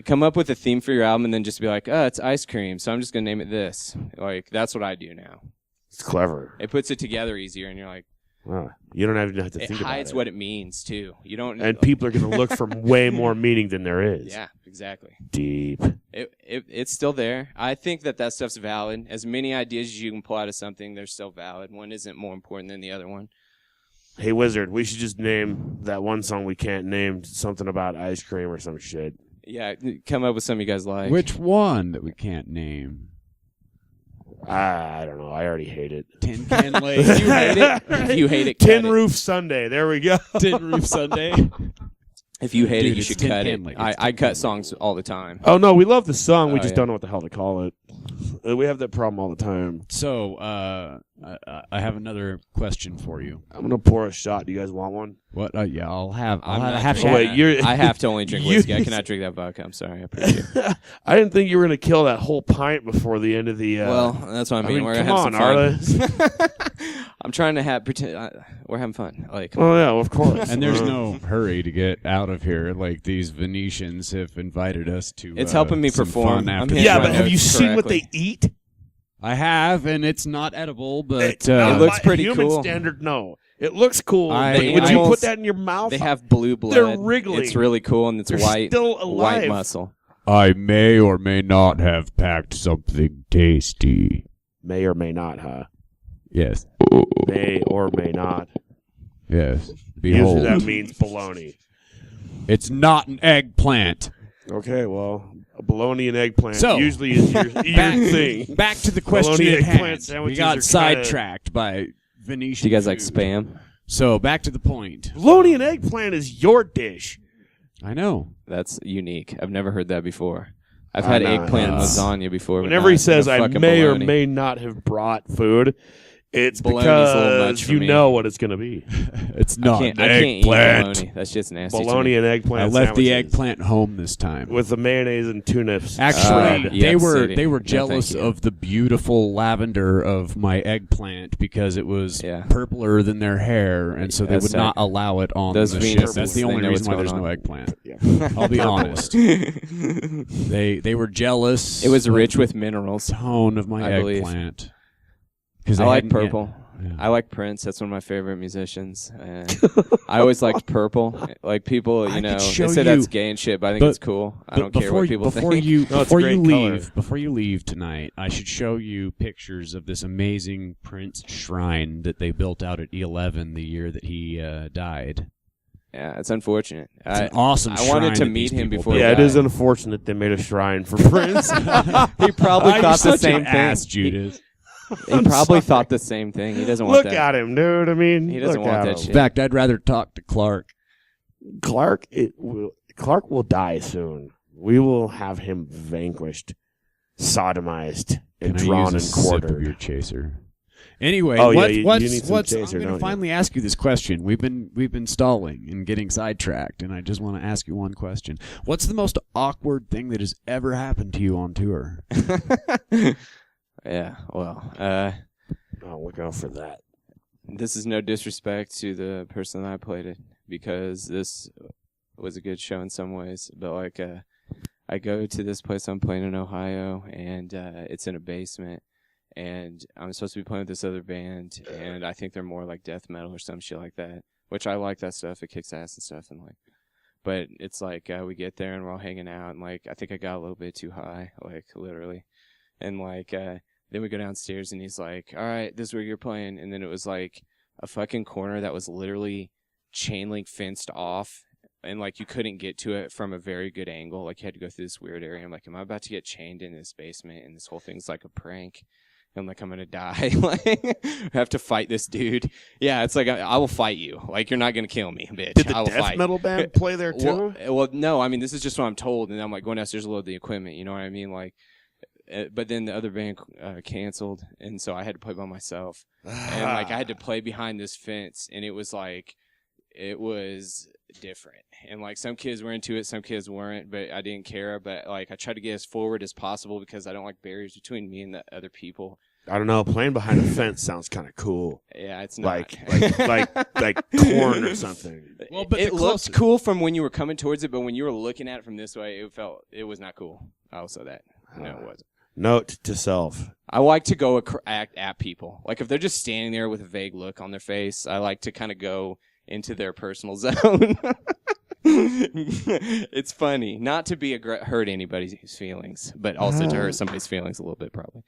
[SPEAKER 3] Come up with a theme for your album, and then just be like, "Oh, it's ice cream," so I'm just gonna name it this. Like that's what I do now.
[SPEAKER 2] It's clever.
[SPEAKER 3] It puts it together easier, and you're like,
[SPEAKER 2] Wow. You don't even have to
[SPEAKER 3] it
[SPEAKER 2] think about
[SPEAKER 3] hides
[SPEAKER 2] it.
[SPEAKER 3] what it means too. You don't.
[SPEAKER 2] And people are going to look for way more meaning than there is.
[SPEAKER 3] Yeah, exactly.
[SPEAKER 2] Deep.
[SPEAKER 3] It's still there. I think that stuff's valid. As many ideas as you can pull out of something, they're still valid. One isn't more important than the other one.
[SPEAKER 2] Hey, Wizard, we should just name that one song we can't name something about ice cream or some shit.
[SPEAKER 3] Yeah, come up with something you guys like.
[SPEAKER 4] Which one that we can't name?
[SPEAKER 2] I don't know. I already hate it.
[SPEAKER 4] Tin Can Lake.
[SPEAKER 3] If you hate it, if you hate it, cut
[SPEAKER 2] Tin
[SPEAKER 3] it.
[SPEAKER 2] Roof Sunday. There we go.
[SPEAKER 4] Tin Roof Sunday.
[SPEAKER 3] If you hate
[SPEAKER 4] Dude,
[SPEAKER 3] it, you
[SPEAKER 4] it's
[SPEAKER 3] should
[SPEAKER 4] Tin
[SPEAKER 3] cut
[SPEAKER 4] Can
[SPEAKER 3] it.
[SPEAKER 4] Lake. It's
[SPEAKER 3] I
[SPEAKER 4] Tin
[SPEAKER 3] cut
[SPEAKER 4] Can
[SPEAKER 3] songs all the time.
[SPEAKER 2] Oh, no. We love the song. We
[SPEAKER 3] Oh,
[SPEAKER 2] just
[SPEAKER 3] yeah.
[SPEAKER 2] don't know what the hell to call it. We have that problem all the time.
[SPEAKER 4] So, I have another question for you.
[SPEAKER 2] I'm going to pour a shot. Do you guys want one?
[SPEAKER 4] What? Yeah, I'll have
[SPEAKER 3] I'm
[SPEAKER 4] a
[SPEAKER 3] not
[SPEAKER 4] half
[SPEAKER 3] drinking
[SPEAKER 4] shot.
[SPEAKER 2] wait,
[SPEAKER 3] that.
[SPEAKER 2] you're-
[SPEAKER 3] I have to only drink
[SPEAKER 2] you-
[SPEAKER 3] whiskey. I cannot drink that vodka. I'm sorry. I appreciate it.
[SPEAKER 2] I didn't think you were going to kill that whole pint before the end of the...
[SPEAKER 3] Well, that's what I mean. We're
[SPEAKER 2] come
[SPEAKER 3] gonna
[SPEAKER 2] on,
[SPEAKER 3] have some fun.
[SPEAKER 2] Arla.
[SPEAKER 3] I'm trying to pretend. We're having fun. Like,
[SPEAKER 2] Oh, yeah, of course.
[SPEAKER 4] And there's no hurry to get out of here. Like these Venetians have invited us to.
[SPEAKER 3] It's helping me
[SPEAKER 4] some
[SPEAKER 3] perform.
[SPEAKER 4] fun
[SPEAKER 3] I'm
[SPEAKER 4] after
[SPEAKER 3] hitting
[SPEAKER 2] Yeah,
[SPEAKER 3] my
[SPEAKER 2] but have you
[SPEAKER 3] notes
[SPEAKER 2] seen what
[SPEAKER 3] correctly.
[SPEAKER 2] they eat?
[SPEAKER 4] I have, and it's not edible, but
[SPEAKER 3] It looks
[SPEAKER 2] by
[SPEAKER 3] pretty
[SPEAKER 2] human
[SPEAKER 3] cool.
[SPEAKER 2] standard, no. It looks cool.
[SPEAKER 4] I-
[SPEAKER 2] but would
[SPEAKER 3] I
[SPEAKER 2] you
[SPEAKER 3] almost-
[SPEAKER 2] put that in your mouth?
[SPEAKER 3] They have blue blood.
[SPEAKER 2] They're wriggling.
[SPEAKER 3] It's really cool, and it's
[SPEAKER 2] They're
[SPEAKER 3] white,
[SPEAKER 2] still alive.
[SPEAKER 3] white muscle.
[SPEAKER 4] I may or may not have packed something tasty.
[SPEAKER 2] May or may not, huh?
[SPEAKER 4] Yes,
[SPEAKER 2] May or may not.
[SPEAKER 4] yes.
[SPEAKER 2] Usually
[SPEAKER 4] Behold,
[SPEAKER 2] that means baloney.
[SPEAKER 4] it's not an eggplant.
[SPEAKER 2] Okay, well, a bologna and eggplant
[SPEAKER 4] So,
[SPEAKER 2] usually is your thing.
[SPEAKER 4] Back to the question
[SPEAKER 2] Bologna
[SPEAKER 4] at
[SPEAKER 2] eggplant
[SPEAKER 4] hand. We
[SPEAKER 2] sandwiches
[SPEAKER 4] got
[SPEAKER 2] are kinda-
[SPEAKER 4] sidetracked by Venetian.
[SPEAKER 3] Do you guys like
[SPEAKER 4] food.
[SPEAKER 3] spam?
[SPEAKER 4] So back to the point.
[SPEAKER 2] Bologna and eggplant is your dish.
[SPEAKER 4] I know.
[SPEAKER 3] That's unique. I've never heard that before. I've
[SPEAKER 2] I
[SPEAKER 3] had
[SPEAKER 2] know,
[SPEAKER 3] eggplant
[SPEAKER 2] it's-
[SPEAKER 3] lasagna before. but
[SPEAKER 2] Whenever he
[SPEAKER 3] not
[SPEAKER 2] says
[SPEAKER 3] the
[SPEAKER 2] I
[SPEAKER 3] fucking
[SPEAKER 2] may or
[SPEAKER 3] bologna.
[SPEAKER 2] may not have brought food, it's
[SPEAKER 3] Bologna's a little much
[SPEAKER 2] because
[SPEAKER 3] for
[SPEAKER 2] you
[SPEAKER 3] me.
[SPEAKER 2] know what it's going to be.
[SPEAKER 4] It's
[SPEAKER 3] I
[SPEAKER 4] not
[SPEAKER 3] can't
[SPEAKER 4] an
[SPEAKER 3] eat
[SPEAKER 4] eggplant.
[SPEAKER 3] bologna. That's just nasty. to
[SPEAKER 2] Bologna
[SPEAKER 3] me.
[SPEAKER 2] and eggplant
[SPEAKER 4] I left the
[SPEAKER 2] sandwiches
[SPEAKER 4] eggplant home this time.
[SPEAKER 2] with the mayonnaise and tuna
[SPEAKER 4] Actually,
[SPEAKER 2] spread.
[SPEAKER 3] yeah,
[SPEAKER 4] they were
[SPEAKER 3] city.
[SPEAKER 4] they were
[SPEAKER 3] No,
[SPEAKER 4] jealous
[SPEAKER 3] thank you.
[SPEAKER 4] of the beautiful lavender of my eggplant because it was
[SPEAKER 3] Yeah.
[SPEAKER 4] purpler than their hair, and so they
[SPEAKER 3] That's
[SPEAKER 4] would not allow it on
[SPEAKER 3] Those
[SPEAKER 4] the
[SPEAKER 3] Venus
[SPEAKER 4] ship.
[SPEAKER 3] purples,
[SPEAKER 4] That's the
[SPEAKER 3] they
[SPEAKER 4] only
[SPEAKER 3] know
[SPEAKER 4] reason why
[SPEAKER 3] what's
[SPEAKER 4] there's no
[SPEAKER 3] going
[SPEAKER 4] eggplant.
[SPEAKER 2] Yeah.
[SPEAKER 4] I'll be honest. They were jealous.
[SPEAKER 3] It was
[SPEAKER 4] of
[SPEAKER 3] rich
[SPEAKER 4] the
[SPEAKER 3] with minerals.
[SPEAKER 4] tone of my
[SPEAKER 3] I believe.
[SPEAKER 4] eggplant. Because
[SPEAKER 3] I like purple.
[SPEAKER 4] Yeah.
[SPEAKER 3] I like Prince. That's one of my favorite musicians. And I always liked purple. Like people,
[SPEAKER 4] I
[SPEAKER 3] you know,
[SPEAKER 4] could
[SPEAKER 3] they
[SPEAKER 4] show
[SPEAKER 3] say
[SPEAKER 4] you-
[SPEAKER 3] that's gay and shit, but I think
[SPEAKER 4] but-
[SPEAKER 3] it's cool. I
[SPEAKER 4] But
[SPEAKER 3] don't care what people
[SPEAKER 4] before
[SPEAKER 3] think.
[SPEAKER 4] You,
[SPEAKER 2] No, it's a
[SPEAKER 4] before you
[SPEAKER 2] great color.
[SPEAKER 4] leave, before you leave tonight, I should show you pictures of this amazing Prince shrine that they built out at E11 the year that he died.
[SPEAKER 3] Yeah, it's unfortunate.
[SPEAKER 4] It's an awesome
[SPEAKER 3] I
[SPEAKER 4] shrine
[SPEAKER 3] wanted to
[SPEAKER 4] that
[SPEAKER 3] meet
[SPEAKER 4] these
[SPEAKER 3] him
[SPEAKER 4] people
[SPEAKER 3] before.
[SPEAKER 4] built.
[SPEAKER 2] Yeah, it
[SPEAKER 3] he
[SPEAKER 2] is
[SPEAKER 3] died.
[SPEAKER 2] unfortunate they made a shrine for Prince.
[SPEAKER 3] He probably
[SPEAKER 4] You're
[SPEAKER 3] thought the
[SPEAKER 4] such
[SPEAKER 3] same
[SPEAKER 4] an
[SPEAKER 3] thing.
[SPEAKER 4] ass, Judas.
[SPEAKER 3] He probably thought the same thing. He doesn't want
[SPEAKER 2] Look
[SPEAKER 3] that.
[SPEAKER 2] at him, dude. I mean,
[SPEAKER 3] He doesn't
[SPEAKER 2] look
[SPEAKER 3] want
[SPEAKER 2] at
[SPEAKER 3] that
[SPEAKER 2] him.
[SPEAKER 3] shit.
[SPEAKER 4] In fact, I'd rather talk to Clark.
[SPEAKER 2] Clark will die soon. We will have him vanquished, sodomized, and
[SPEAKER 4] Can I
[SPEAKER 2] drawn
[SPEAKER 4] use
[SPEAKER 2] and
[SPEAKER 4] a sip of
[SPEAKER 2] quartered.
[SPEAKER 4] your chaser? Anyway,
[SPEAKER 2] Oh, yeah,
[SPEAKER 4] what,
[SPEAKER 2] you
[SPEAKER 4] what's,
[SPEAKER 2] need some
[SPEAKER 4] what's,
[SPEAKER 2] chaser,
[SPEAKER 4] I'm going
[SPEAKER 2] don't
[SPEAKER 4] to
[SPEAKER 2] you?
[SPEAKER 4] finally ask you this question. We've been stalling and getting sidetracked, and I just want to ask you one question. What's the most awkward thing that has ever happened to you on tour?
[SPEAKER 3] Yeah, well,
[SPEAKER 2] Oh, look out for that.
[SPEAKER 3] this is no disrespect to the person that I played it, because this was a good show in some ways. But like, I go to this place I'm playing in Ohio, and it's in a basement, and I'm supposed to be playing with this other band, and I think they're more like death metal or some shit like that, which I like that stuff. It kicks ass and stuff, and like, but it's like we get there and we're all hanging out, and like I think I got a little bit too high, like literally, and like then we go downstairs and he's like, all right, this is where you're playing, and then it was like a fucking corner that was literally chain link fenced off, and like you couldn't get to it from a very good angle. Like you had to go through this weird area. I'm like, am I about to get chained in this basement? And this whole thing's like a prank. And like I'm gonna die. Like I have to fight this dude. Yeah, it's like I will fight you. Like you're not gonna kill me, bitch.
[SPEAKER 2] Did the
[SPEAKER 3] I will
[SPEAKER 2] death
[SPEAKER 3] fight.
[SPEAKER 2] metal band play there too?
[SPEAKER 3] Well, no. I mean, this is just what I'm told, and I'm like going downstairs to load the equipment. You know what I mean? Like, but then the other band canceled, and so I had to play by myself. And like I had to play behind this fence, and it was different. And like some kids were into it, some kids weren't, but I didn't care. But like I tried to get as forward as possible because I don't like barriers between me and the other people.
[SPEAKER 2] I don't know. Playing behind a fence sounds kind of cool.
[SPEAKER 3] Yeah, it's not.
[SPEAKER 2] like corn or something.
[SPEAKER 4] Well, but
[SPEAKER 3] it looked cool from when you were coming towards it, but when you were looking at it from this way, it was not cool. I'll say that. No, it wasn't.
[SPEAKER 2] Note to self.
[SPEAKER 3] I like to go act at people. Like if they're just standing there with a vague look on their face, I like to kind of go into their personal zone. It's funny not to be hurt anybody's feelings, but also to hurt somebody's feelings a little bit, probably.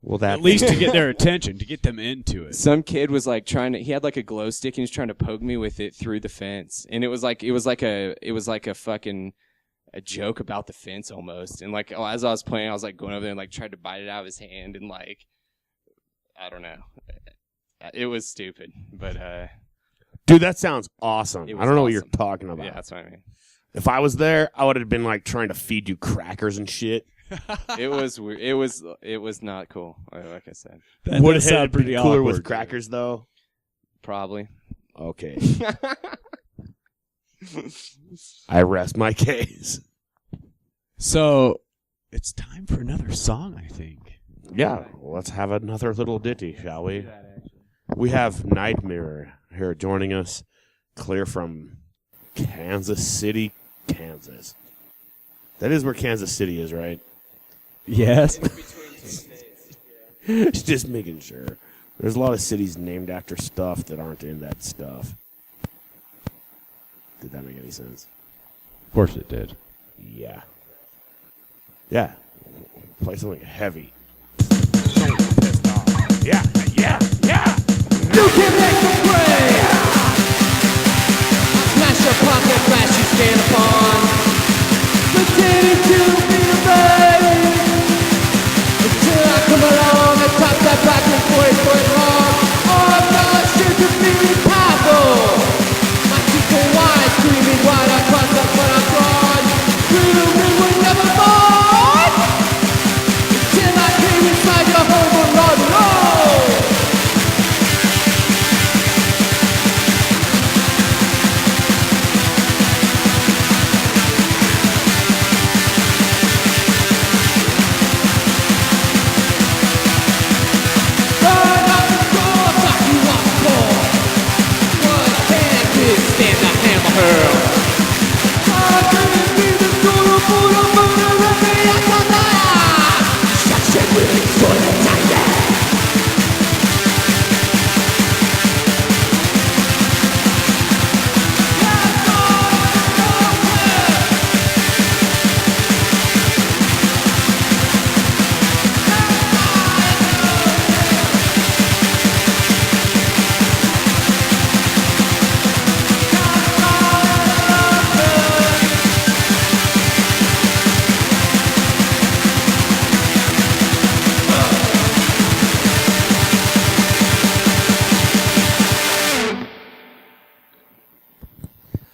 [SPEAKER 2] Well, that
[SPEAKER 4] At least to get their attention, to get them into it.
[SPEAKER 3] Some kid was like he had like a glow stick and he was trying to poke me with it through the fence, and it was like a fucking a joke about the fence almost. And like as I was playing, I was like going over there and like tried to bite it out of his hand, and like I don't know, it was stupid, but
[SPEAKER 2] dude, that sounds awesome. I don't know what you're
[SPEAKER 3] awesome.
[SPEAKER 2] talking about.
[SPEAKER 3] Yeah, that's what I mean.
[SPEAKER 2] If I was there, I would have been like trying to feed you crackers and shit.
[SPEAKER 3] It was weird. It was not cool. Like I said,
[SPEAKER 2] Would it have been cooler with crackers though?
[SPEAKER 3] probably.
[SPEAKER 2] Okay. I rest my case.
[SPEAKER 4] So, it's time for another song, I think.
[SPEAKER 2] Yeah, let's have another little ditty, shall we? We have Nitemirror here joining us, clear from Kansas City, Kansas. That is where Kansas City is, right?
[SPEAKER 4] Yes.
[SPEAKER 2] Just making sure. There's a lot of cities named after stuff that aren't in that stuff. Did that make any sense?
[SPEAKER 4] Of course it did.
[SPEAKER 2] Yeah. Yeah. Play something heavy. Yeah, yeah, yeah!
[SPEAKER 1] You can make the play. Smash your pocket, flash you stand upon. Pretending to be the babe. Until I come along and pop that back and forth wrong. Oh, God, should to be powerful. My people wide, screaming wide across the front of God. Real men will never fall. Until I came inside your home and run low. Stand the hammer hurl.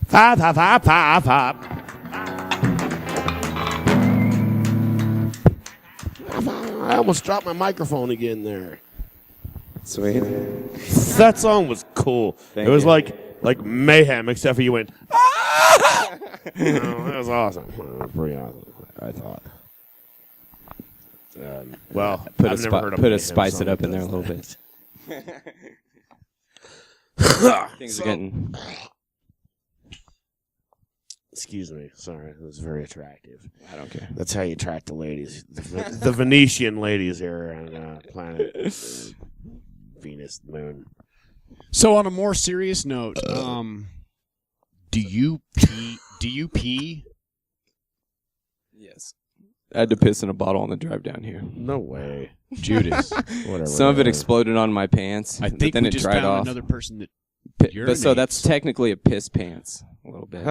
[SPEAKER 2] Pop, pop, pop, pop, pop. I almost dropped my microphone again there.
[SPEAKER 3] Sweet.
[SPEAKER 2] That song was cool.
[SPEAKER 3] Thank
[SPEAKER 2] it was
[SPEAKER 3] you.
[SPEAKER 2] like mayhem, except for you went, ah! That was awesome. That was pretty awesome, I thought. Well, I've never heard of
[SPEAKER 3] put a
[SPEAKER 2] mayhem
[SPEAKER 3] spice
[SPEAKER 2] song
[SPEAKER 3] it up
[SPEAKER 2] that
[SPEAKER 3] in there a
[SPEAKER 2] does
[SPEAKER 3] little
[SPEAKER 2] that.
[SPEAKER 3] bit. Things are getting.
[SPEAKER 2] Excuse me. Sorry, it was very attractive.
[SPEAKER 3] I don't care.
[SPEAKER 2] That's how you attract the ladies. The Venetian ladies here on planet Venus, moon.
[SPEAKER 4] So on a more serious note, do you pee? Do you pee?
[SPEAKER 3] Yes. I had to piss in a bottle on the drive down here.
[SPEAKER 2] No way.
[SPEAKER 4] Judas.
[SPEAKER 2] Whatever.
[SPEAKER 3] Some of it exploded on my pants.
[SPEAKER 4] I
[SPEAKER 3] but
[SPEAKER 4] think
[SPEAKER 3] then
[SPEAKER 4] we
[SPEAKER 3] it
[SPEAKER 4] just
[SPEAKER 3] dried
[SPEAKER 4] found
[SPEAKER 3] off.
[SPEAKER 4] another person that
[SPEAKER 3] But so that's technically a piss pants a little bit.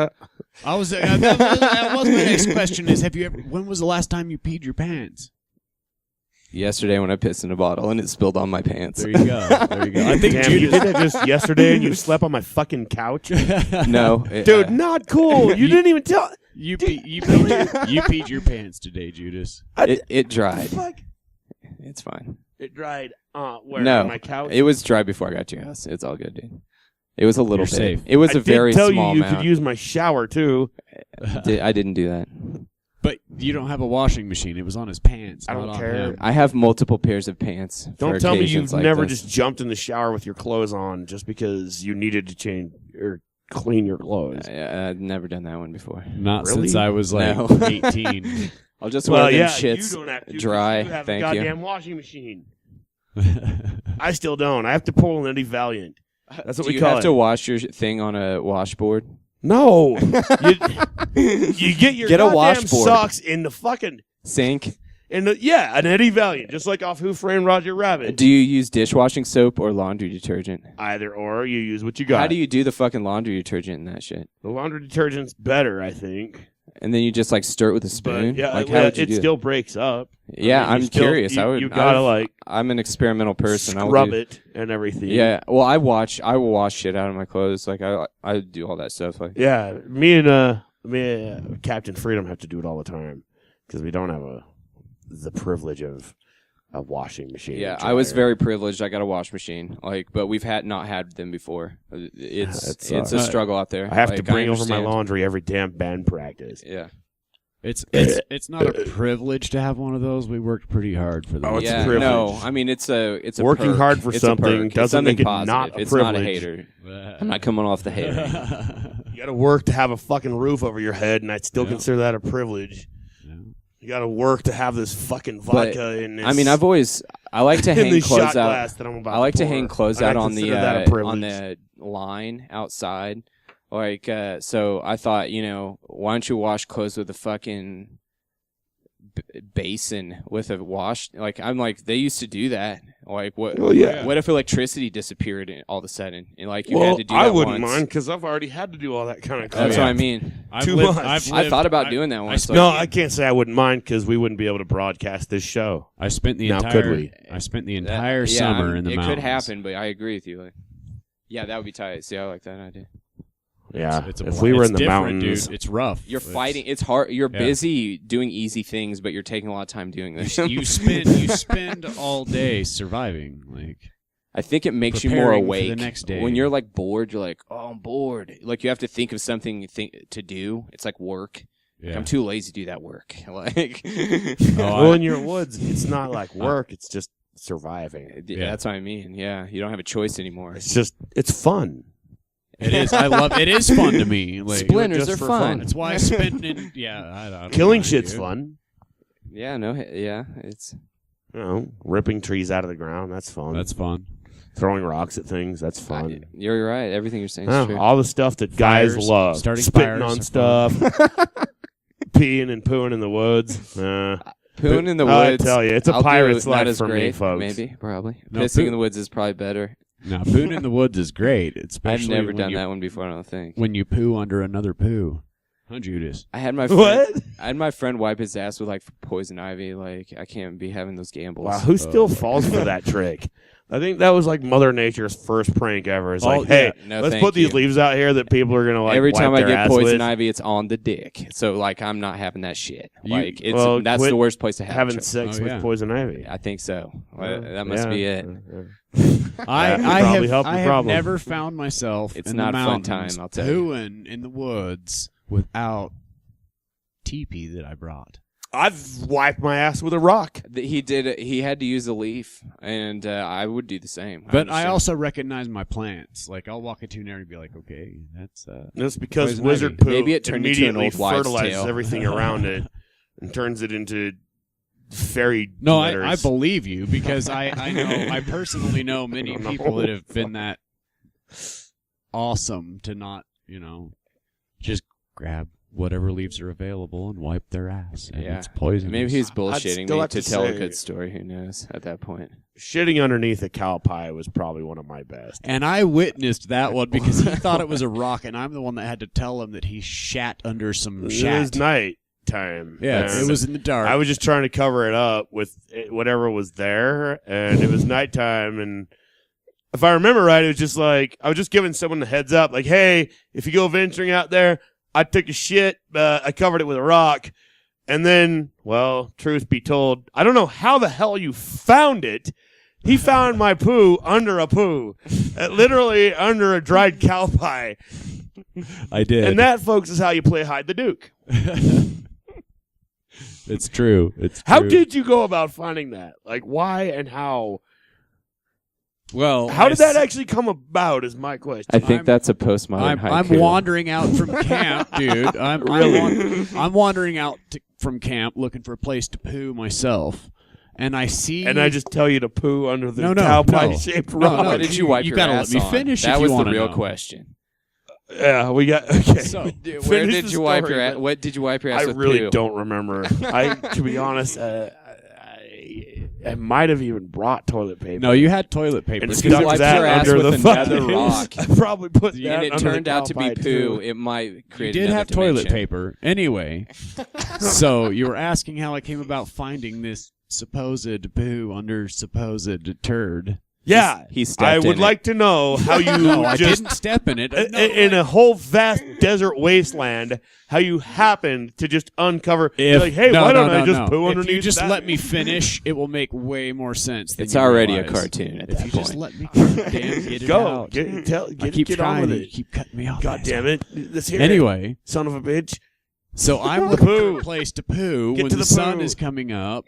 [SPEAKER 4] I was that was my next question is when was the last time you peed your pants?
[SPEAKER 3] Yesterday when I pissed in a bottle and it spilled on my pants.
[SPEAKER 4] There you go. There you go. I think
[SPEAKER 2] Damn, you did that just yesterday and you slept on my fucking couch?
[SPEAKER 3] No.
[SPEAKER 2] Dude, not cool. You didn't even tell.
[SPEAKER 4] you peed your pants today, Judas.
[SPEAKER 3] It dried.
[SPEAKER 2] Fuck.
[SPEAKER 3] It's fine.
[SPEAKER 2] It dried where?
[SPEAKER 3] No.
[SPEAKER 2] On my couch?
[SPEAKER 3] It was dry before I got to your house. It's all good, dude. It was a little
[SPEAKER 4] You're
[SPEAKER 3] bit.
[SPEAKER 4] safe.
[SPEAKER 3] It was
[SPEAKER 2] I
[SPEAKER 3] a very
[SPEAKER 2] did tell
[SPEAKER 3] small
[SPEAKER 2] you
[SPEAKER 3] amount.
[SPEAKER 2] could use my shower, too.
[SPEAKER 3] I didn't do that.
[SPEAKER 4] But you don't have a washing machine. It was on his pants.
[SPEAKER 2] I
[SPEAKER 4] not
[SPEAKER 2] don't
[SPEAKER 4] on
[SPEAKER 2] care.
[SPEAKER 4] him.
[SPEAKER 3] I have multiple pairs of pants.
[SPEAKER 2] Don't
[SPEAKER 3] for
[SPEAKER 2] tell me
[SPEAKER 3] occasions
[SPEAKER 2] you've
[SPEAKER 3] like
[SPEAKER 2] never
[SPEAKER 3] this.
[SPEAKER 2] just jumped in the shower with your clothes on just because you needed to change or clean your clothes.
[SPEAKER 3] I've never done that one before.
[SPEAKER 4] Not
[SPEAKER 2] Really?
[SPEAKER 4] since I was like
[SPEAKER 3] No.
[SPEAKER 4] 18.
[SPEAKER 3] I'll just
[SPEAKER 2] Well,
[SPEAKER 3] wear them
[SPEAKER 2] yeah,
[SPEAKER 3] shits
[SPEAKER 2] you don't have to.
[SPEAKER 3] dry.
[SPEAKER 2] You have
[SPEAKER 3] Thank
[SPEAKER 2] a
[SPEAKER 3] you.
[SPEAKER 2] goddamn washing machine. I still don't. I have to pull an Eddie Valiant. That's what
[SPEAKER 3] Do
[SPEAKER 2] we
[SPEAKER 3] you
[SPEAKER 2] call
[SPEAKER 3] have
[SPEAKER 2] it.
[SPEAKER 3] to wash your thing on a washboard?
[SPEAKER 2] No. you get your
[SPEAKER 3] Get a
[SPEAKER 2] goddamn
[SPEAKER 3] washboard.
[SPEAKER 2] socks in the fucking
[SPEAKER 3] Sink?
[SPEAKER 2] an Eddie Valiant, just like off Who Framed Roger Rabbit.
[SPEAKER 3] Do you use dishwashing soap or laundry detergent?
[SPEAKER 2] Either or, you use what you got.
[SPEAKER 3] How do you do the fucking laundry detergent and that shit?
[SPEAKER 2] The laundry detergent's better, I think.
[SPEAKER 3] And then you just like stir it with a
[SPEAKER 2] But
[SPEAKER 3] spoon?
[SPEAKER 2] yeah,
[SPEAKER 3] like how would you
[SPEAKER 2] it
[SPEAKER 3] do
[SPEAKER 2] still breaks up.
[SPEAKER 3] Yeah,
[SPEAKER 2] I mean,
[SPEAKER 3] I'm curious.
[SPEAKER 2] You gotta
[SPEAKER 3] I'm an experimental person. I will
[SPEAKER 2] scrub
[SPEAKER 3] do-
[SPEAKER 2] it and everything.
[SPEAKER 3] Yeah, well, I will wash shit out of my clothes. Like I do all that stuff. Like
[SPEAKER 2] Yeah, me and Captain Freedom have to do it all the time because we don't have the privilege of a washing machine.
[SPEAKER 3] yeah,
[SPEAKER 2] and
[SPEAKER 3] I was
[SPEAKER 2] dryer.
[SPEAKER 3] very privileged. I got a wash machine. Like, but we've not had them before. It's
[SPEAKER 2] It
[SPEAKER 3] it's
[SPEAKER 2] sucks.
[SPEAKER 3] a struggle out there.
[SPEAKER 2] I have to
[SPEAKER 3] Like,
[SPEAKER 2] bring over my
[SPEAKER 3] understand.
[SPEAKER 2] laundry every damn band practice.
[SPEAKER 3] Yeah.
[SPEAKER 4] It's not a privilege to have one of those. We worked pretty hard for
[SPEAKER 2] Oh,
[SPEAKER 4] those.
[SPEAKER 2] it's a
[SPEAKER 3] yeah,
[SPEAKER 2] privilege.
[SPEAKER 3] no, I mean it's a
[SPEAKER 2] Working
[SPEAKER 3] perk.
[SPEAKER 2] hard for
[SPEAKER 3] It's a
[SPEAKER 2] something
[SPEAKER 3] perk. It's
[SPEAKER 2] doesn't
[SPEAKER 3] something
[SPEAKER 2] make it
[SPEAKER 3] positive.
[SPEAKER 2] not a
[SPEAKER 3] It's not a
[SPEAKER 2] privilege.
[SPEAKER 3] hater. I'm not coming off the hater.
[SPEAKER 2] You got to work to have a fucking roof over your head, and I'd still
[SPEAKER 4] Yeah.
[SPEAKER 2] consider that a privilege.
[SPEAKER 4] Yeah.
[SPEAKER 2] You got to work to have this fucking
[SPEAKER 3] But,
[SPEAKER 2] vodka in this.
[SPEAKER 3] I mean, I like to
[SPEAKER 2] in
[SPEAKER 3] hang
[SPEAKER 2] this
[SPEAKER 3] clothes
[SPEAKER 2] shot
[SPEAKER 3] out.
[SPEAKER 2] glass that I'm about
[SPEAKER 3] I like to
[SPEAKER 2] pour.
[SPEAKER 3] hang clothes
[SPEAKER 2] And I
[SPEAKER 3] out on
[SPEAKER 2] consider that a privilege.
[SPEAKER 3] the line outside. Like, so I thought, why don't you wash clothes with a fucking basin with a wash? Like, I'm like, they used to do that. Like, what?
[SPEAKER 2] Well, yeah.
[SPEAKER 3] What if electricity disappeared all of a sudden? And like, you
[SPEAKER 2] well,
[SPEAKER 3] had to do that
[SPEAKER 2] I wouldn't
[SPEAKER 3] once.
[SPEAKER 2] mind because I've already had to do all that kind of
[SPEAKER 3] That's
[SPEAKER 2] crap.
[SPEAKER 3] what I mean.
[SPEAKER 2] Too much.
[SPEAKER 3] I thought about doing that once.
[SPEAKER 4] spent-
[SPEAKER 2] No, I can't say I wouldn't mind because we wouldn't be able to broadcast this show.
[SPEAKER 4] I spent the
[SPEAKER 2] Now,
[SPEAKER 4] entire.
[SPEAKER 2] could we?
[SPEAKER 4] I spent the
[SPEAKER 3] That-
[SPEAKER 4] entire
[SPEAKER 3] yeah,
[SPEAKER 4] summer in the
[SPEAKER 3] it
[SPEAKER 4] mountains.
[SPEAKER 3] could happen, but I agree with you. Like, yeah, that would be tight. See, I like that idea.
[SPEAKER 2] Yeah,
[SPEAKER 4] It's a
[SPEAKER 2] if
[SPEAKER 4] bl-
[SPEAKER 2] we were
[SPEAKER 4] it's
[SPEAKER 2] in the
[SPEAKER 4] different,
[SPEAKER 2] mountains,
[SPEAKER 4] dude. It's rough.
[SPEAKER 3] You're fighting. It's hard. You're
[SPEAKER 4] Yeah.
[SPEAKER 3] busy doing easy things, but you're taking a lot of time doing this.
[SPEAKER 4] you spend all day surviving. Like
[SPEAKER 3] I think it makes you more
[SPEAKER 4] preparing for
[SPEAKER 3] awake.
[SPEAKER 4] the next day.
[SPEAKER 3] When you're like bored, you're like, oh, I'm bored. Like you have to think of something to do. It's like work.
[SPEAKER 4] yeah.
[SPEAKER 3] I'm too lazy to do that work. Like,
[SPEAKER 2] well, in your woods, it's not like work; it's just surviving.
[SPEAKER 3] yeah, that's what I mean. Yeah, you don't have a choice anymore.
[SPEAKER 2] It's fun.
[SPEAKER 4] It is. I love. It is fun to me. Like
[SPEAKER 3] Splinters
[SPEAKER 2] just
[SPEAKER 3] are
[SPEAKER 2] for
[SPEAKER 3] fun.
[SPEAKER 2] fun.
[SPEAKER 4] That's why I spent in. Yeah, I don't
[SPEAKER 2] Killing
[SPEAKER 4] mind,
[SPEAKER 2] shit's
[SPEAKER 4] dude.
[SPEAKER 2] fun.
[SPEAKER 3] Yeah, no, yeah, it's
[SPEAKER 2] Ripping trees out of the ground, that's fun.
[SPEAKER 4] That's fun.
[SPEAKER 2] Throwing rocks at things, that's fun.
[SPEAKER 3] you're right. Everything you're saying is
[SPEAKER 2] Yeah,
[SPEAKER 3] true.
[SPEAKER 2] all the stuff that guys
[SPEAKER 4] Fires,
[SPEAKER 2] love.
[SPEAKER 4] starting
[SPEAKER 2] Spitting
[SPEAKER 4] fires
[SPEAKER 2] on
[SPEAKER 4] are
[SPEAKER 2] stuff. Peeing and pooing in the woods.
[SPEAKER 3] Pooing in the
[SPEAKER 2] I
[SPEAKER 3] woods.
[SPEAKER 2] tell you, it's a
[SPEAKER 3] I'll do
[SPEAKER 2] pirate's
[SPEAKER 3] not
[SPEAKER 2] life
[SPEAKER 3] as
[SPEAKER 2] for me,
[SPEAKER 3] great,
[SPEAKER 2] folks.
[SPEAKER 3] Maybe, probably.
[SPEAKER 4] No,
[SPEAKER 3] Pissing in the woods is probably better.
[SPEAKER 4] Now, pooing in the woods is great.
[SPEAKER 3] I've
[SPEAKER 4] Especially
[SPEAKER 3] never
[SPEAKER 4] when
[SPEAKER 3] done
[SPEAKER 4] you,
[SPEAKER 3] that one before. I don't think.
[SPEAKER 4] when you poo under another poo. Huh, Judas?
[SPEAKER 3] I had my friend,
[SPEAKER 2] What?
[SPEAKER 3] I had my friend wipe his ass with like poison ivy. Like I can't be having those gambles.
[SPEAKER 2] Wow, who still falls for that trick? I think that was like Mother Nature's first prank ever. It's like, hey,
[SPEAKER 3] yeah. No,
[SPEAKER 2] let's
[SPEAKER 3] thank
[SPEAKER 2] put these
[SPEAKER 3] you.
[SPEAKER 2] leaves out here that people are gonna like.
[SPEAKER 3] Every
[SPEAKER 2] wipe
[SPEAKER 3] time I
[SPEAKER 2] their
[SPEAKER 3] get
[SPEAKER 2] ass
[SPEAKER 3] poison
[SPEAKER 2] with.
[SPEAKER 3] ivy, it's on the dick. So like I'm not having that shit.
[SPEAKER 4] You-
[SPEAKER 3] Like it's
[SPEAKER 2] well,
[SPEAKER 3] that's
[SPEAKER 2] quit
[SPEAKER 3] the worst place to have
[SPEAKER 2] having
[SPEAKER 3] it.
[SPEAKER 2] sex
[SPEAKER 4] Oh,
[SPEAKER 2] with
[SPEAKER 4] yeah.
[SPEAKER 2] poison ivy.
[SPEAKER 3] I think so. That must be it.
[SPEAKER 4] I
[SPEAKER 2] probably helped the
[SPEAKER 4] have
[SPEAKER 2] problem.
[SPEAKER 4] never found myself
[SPEAKER 3] It's
[SPEAKER 4] in
[SPEAKER 3] not
[SPEAKER 4] the
[SPEAKER 3] a fun time,
[SPEAKER 4] mountains
[SPEAKER 3] I'll tell you.
[SPEAKER 4] pooing in the woods without teepee that I brought.
[SPEAKER 2] I've wiped my ass with a rock.
[SPEAKER 3] He did. He had to use a leaf, and I would do the same.
[SPEAKER 4] But I also recognize my plants. Like, I'll walk into an area and be like, okay,
[SPEAKER 2] That's because
[SPEAKER 4] poison
[SPEAKER 2] wizard
[SPEAKER 4] ivy.
[SPEAKER 2] poo
[SPEAKER 3] Maybe it turned into an
[SPEAKER 2] immediately
[SPEAKER 3] old wives'
[SPEAKER 2] fertilizes
[SPEAKER 3] tale.
[SPEAKER 2] everything around it and turns it into fairy
[SPEAKER 4] No,
[SPEAKER 2] letters.
[SPEAKER 4] I believe you because I personally know many people that have been that awesome to not, just grab whatever leaves are available and wipe their ass. And
[SPEAKER 3] Yeah.
[SPEAKER 4] it's poisonous.
[SPEAKER 3] Maybe he's
[SPEAKER 2] I'd
[SPEAKER 3] bullshitting
[SPEAKER 2] still
[SPEAKER 3] me
[SPEAKER 2] have
[SPEAKER 3] to
[SPEAKER 2] to
[SPEAKER 3] tell a
[SPEAKER 2] say-
[SPEAKER 3] good story. Who knows at that point?
[SPEAKER 2] Shitting underneath a cow pie was probably one of my best.
[SPEAKER 4] And I witnessed that one because he thought it was a rock, and I'm the one that had to tell him that he shat under some
[SPEAKER 2] It
[SPEAKER 4] shat.
[SPEAKER 2] was night time.
[SPEAKER 4] Yeah,
[SPEAKER 2] and
[SPEAKER 4] it was in the dark.
[SPEAKER 2] I was just trying to cover it up with whatever was there, and it was nighttime. And if I remember right, it was just like I was just giving someone a heads up, like, "Hey, if you go venturing out there, I took a shit, I covered it with a rock." And then, well, truth be told, I don't know how the hell you found it. He found my poo under a poo, literally under a dried cow pie.
[SPEAKER 4] I did.
[SPEAKER 2] And that, folks, is how you play hide the Duke.
[SPEAKER 4] It's true.
[SPEAKER 2] How did you go about finding that? Like, why and how?
[SPEAKER 4] Well,
[SPEAKER 2] How did that actually come about is my question.
[SPEAKER 3] I think
[SPEAKER 4] I'm-
[SPEAKER 3] that's a postmodern
[SPEAKER 4] I'm
[SPEAKER 3] haiku.
[SPEAKER 4] wandering out from camp, dude. I'm wandering out from camp looking for a place to poo myself, and I see.
[SPEAKER 2] And I just tell you to poo under the
[SPEAKER 4] No,
[SPEAKER 2] cow
[SPEAKER 4] no.
[SPEAKER 2] pie-shaped
[SPEAKER 4] No,
[SPEAKER 2] rock.
[SPEAKER 4] no,
[SPEAKER 3] Why did you wipe
[SPEAKER 4] you
[SPEAKER 3] your
[SPEAKER 4] gotta
[SPEAKER 3] ass
[SPEAKER 4] let me
[SPEAKER 3] on?
[SPEAKER 4] finish
[SPEAKER 3] That
[SPEAKER 4] if
[SPEAKER 3] was
[SPEAKER 4] you
[SPEAKER 3] the
[SPEAKER 4] wanna
[SPEAKER 3] real
[SPEAKER 4] know.
[SPEAKER 3] question.
[SPEAKER 2] Yeah, we got okay.
[SPEAKER 4] So,
[SPEAKER 3] Where
[SPEAKER 2] Finish
[SPEAKER 3] did
[SPEAKER 2] the
[SPEAKER 3] you wipe
[SPEAKER 2] story,
[SPEAKER 3] your ass?
[SPEAKER 2] but
[SPEAKER 3] What did you wipe your ass
[SPEAKER 2] I
[SPEAKER 3] with?
[SPEAKER 2] really
[SPEAKER 3] poo?
[SPEAKER 2] don't remember. To be honest, I might have even brought toilet paper.
[SPEAKER 4] No, you had toilet paper.
[SPEAKER 2] And
[SPEAKER 3] If
[SPEAKER 2] stuck
[SPEAKER 3] you wiped
[SPEAKER 2] that
[SPEAKER 3] your ass
[SPEAKER 2] under
[SPEAKER 3] with
[SPEAKER 2] the
[SPEAKER 3] another
[SPEAKER 2] fucking-
[SPEAKER 3] rock,
[SPEAKER 2] I probably put that
[SPEAKER 3] and it
[SPEAKER 2] under
[SPEAKER 3] turned
[SPEAKER 2] the
[SPEAKER 3] out to
[SPEAKER 2] cow
[SPEAKER 3] be
[SPEAKER 2] pie,
[SPEAKER 3] poo,
[SPEAKER 2] too.
[SPEAKER 3] it might
[SPEAKER 4] You
[SPEAKER 3] create
[SPEAKER 4] did
[SPEAKER 3] another
[SPEAKER 4] have toilet
[SPEAKER 3] dimension.
[SPEAKER 4] paper. Anyway, so you were asking how I came about finding this supposed poo under supposed turd.
[SPEAKER 2] Yeah,
[SPEAKER 3] He
[SPEAKER 2] I
[SPEAKER 3] stepped
[SPEAKER 2] would
[SPEAKER 3] in
[SPEAKER 2] like to know how you
[SPEAKER 4] No, I
[SPEAKER 2] just
[SPEAKER 4] didn't step in it. No,
[SPEAKER 2] in a whole vast desert wasteland, how you happened to just uncover. You're like, hey,
[SPEAKER 4] no,
[SPEAKER 2] why
[SPEAKER 4] no,
[SPEAKER 2] don't I
[SPEAKER 4] no,
[SPEAKER 2] just
[SPEAKER 4] no.
[SPEAKER 2] poo
[SPEAKER 4] If
[SPEAKER 2] underneath?
[SPEAKER 4] you just
[SPEAKER 2] that?
[SPEAKER 4] let me finish, it will make way more sense. Than
[SPEAKER 3] It's
[SPEAKER 4] you
[SPEAKER 3] already a
[SPEAKER 4] realize.
[SPEAKER 3] cartoon at
[SPEAKER 4] If
[SPEAKER 3] that
[SPEAKER 4] you
[SPEAKER 3] point.
[SPEAKER 4] just let me damn get it
[SPEAKER 2] Go,
[SPEAKER 4] out. I keep
[SPEAKER 2] get
[SPEAKER 4] trying
[SPEAKER 2] on with
[SPEAKER 4] to
[SPEAKER 2] it.
[SPEAKER 4] keep cutting me off.
[SPEAKER 2] God damn it! Let's hear it,
[SPEAKER 4] Anyway,
[SPEAKER 2] son of a bitch.
[SPEAKER 4] so I'm looking for
[SPEAKER 2] Poo.
[SPEAKER 4] a place to poo
[SPEAKER 2] Get
[SPEAKER 4] when
[SPEAKER 2] to
[SPEAKER 4] the
[SPEAKER 2] the
[SPEAKER 4] sun
[SPEAKER 2] poo.
[SPEAKER 4] is coming up,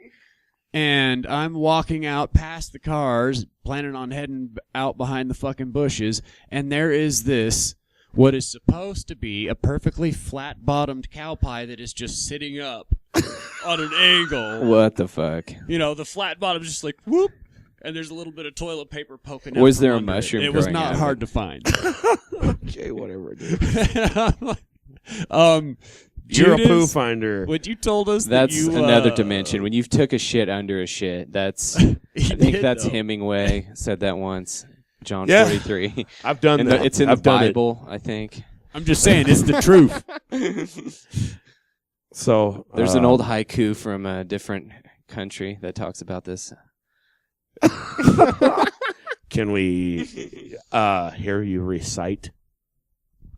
[SPEAKER 4] and I'm walking out past the cars, planning on heading out behind the fucking bushes, and there is this, what is supposed to be a perfectly flat-bottomed cow pie that is just sitting up on an angle.
[SPEAKER 3] What the fuck?
[SPEAKER 4] You know, the flat bottom's just like, whoop, and there's a little bit of toilet paper poking out.
[SPEAKER 3] Was
[SPEAKER 4] from
[SPEAKER 3] there a
[SPEAKER 4] under it.
[SPEAKER 3] mushroom
[SPEAKER 4] It was
[SPEAKER 3] growing
[SPEAKER 4] not
[SPEAKER 3] out of
[SPEAKER 4] hard
[SPEAKER 3] it?
[SPEAKER 4] to find.
[SPEAKER 2] Okay, whatever. Dude. You're a
[SPEAKER 4] Judas,
[SPEAKER 2] poo finder.
[SPEAKER 4] What you told us
[SPEAKER 3] That's
[SPEAKER 4] that you,
[SPEAKER 3] another dimension. When you've took a shit under a shit, that's I think
[SPEAKER 4] did,
[SPEAKER 3] that's
[SPEAKER 4] though.
[SPEAKER 3] Hemingway said that once. John
[SPEAKER 2] Yeah.
[SPEAKER 3] 43.
[SPEAKER 2] I've done
[SPEAKER 3] And
[SPEAKER 2] that.
[SPEAKER 3] it's in
[SPEAKER 2] I've
[SPEAKER 3] the
[SPEAKER 2] done it.
[SPEAKER 3] Bible, I think.
[SPEAKER 4] I'm just saying, it's the truth.
[SPEAKER 2] So
[SPEAKER 3] There's an old haiku from a different country that talks about this.
[SPEAKER 2] Can we hear you recite?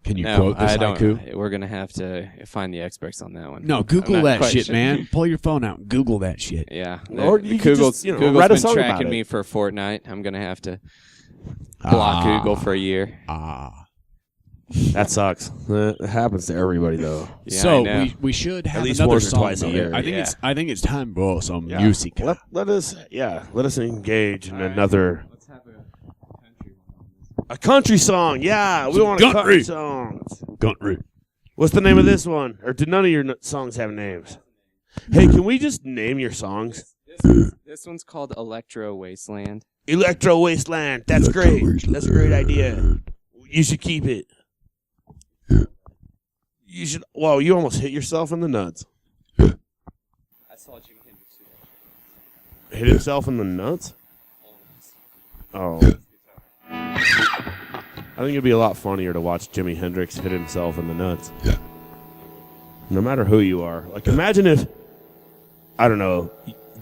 [SPEAKER 4] Can you
[SPEAKER 3] No,
[SPEAKER 4] quote this
[SPEAKER 3] I don't.
[SPEAKER 4] haiku?
[SPEAKER 3] We're gonna have to find the experts on that one.
[SPEAKER 4] No,
[SPEAKER 3] I'm
[SPEAKER 4] Google
[SPEAKER 3] not
[SPEAKER 4] that
[SPEAKER 3] quite
[SPEAKER 4] shit,
[SPEAKER 3] sure.
[SPEAKER 4] man. Pull your phone out and Google that shit.
[SPEAKER 3] Yeah,
[SPEAKER 2] Or you could
[SPEAKER 3] Google's,
[SPEAKER 2] just,
[SPEAKER 3] Google's
[SPEAKER 2] write a
[SPEAKER 3] been
[SPEAKER 2] song about
[SPEAKER 3] tracking
[SPEAKER 2] it.
[SPEAKER 3] me for a fortnight. I'm gonna have to block Google for a year.
[SPEAKER 2] That sucks. It happens to everybody, though.
[SPEAKER 3] Yeah,
[SPEAKER 4] So
[SPEAKER 3] I know.
[SPEAKER 4] we should have
[SPEAKER 2] least
[SPEAKER 4] another
[SPEAKER 2] once or
[SPEAKER 4] song,
[SPEAKER 2] twice a
[SPEAKER 4] though.
[SPEAKER 2] year.
[SPEAKER 3] Yeah.
[SPEAKER 4] I think it's time for some
[SPEAKER 2] Yeah.
[SPEAKER 4] music.
[SPEAKER 2] Let us engage in another
[SPEAKER 3] Let's have a country
[SPEAKER 2] a country song. Yeah, we
[SPEAKER 4] Some
[SPEAKER 2] want a country
[SPEAKER 4] country.
[SPEAKER 2] song.
[SPEAKER 4] Country.
[SPEAKER 2] What's the name of this one? Or did none of your songs have names? Hey, can we just name your songs?
[SPEAKER 3] This one's called Electro Wasteland.
[SPEAKER 2] Electro Wasteland. That's great. That's a great idea. You should keep it. You should. Whoa, you almost hit yourself in the nuts.
[SPEAKER 3] I saw Jimi Hendrix do that.
[SPEAKER 2] Hit himself in the nuts? Oh. I think it'd be a lot funnier to watch Jimi Hendrix hit himself in the nuts.
[SPEAKER 5] Yeah.
[SPEAKER 2] No matter who you are. Like, imagine if, I don't know,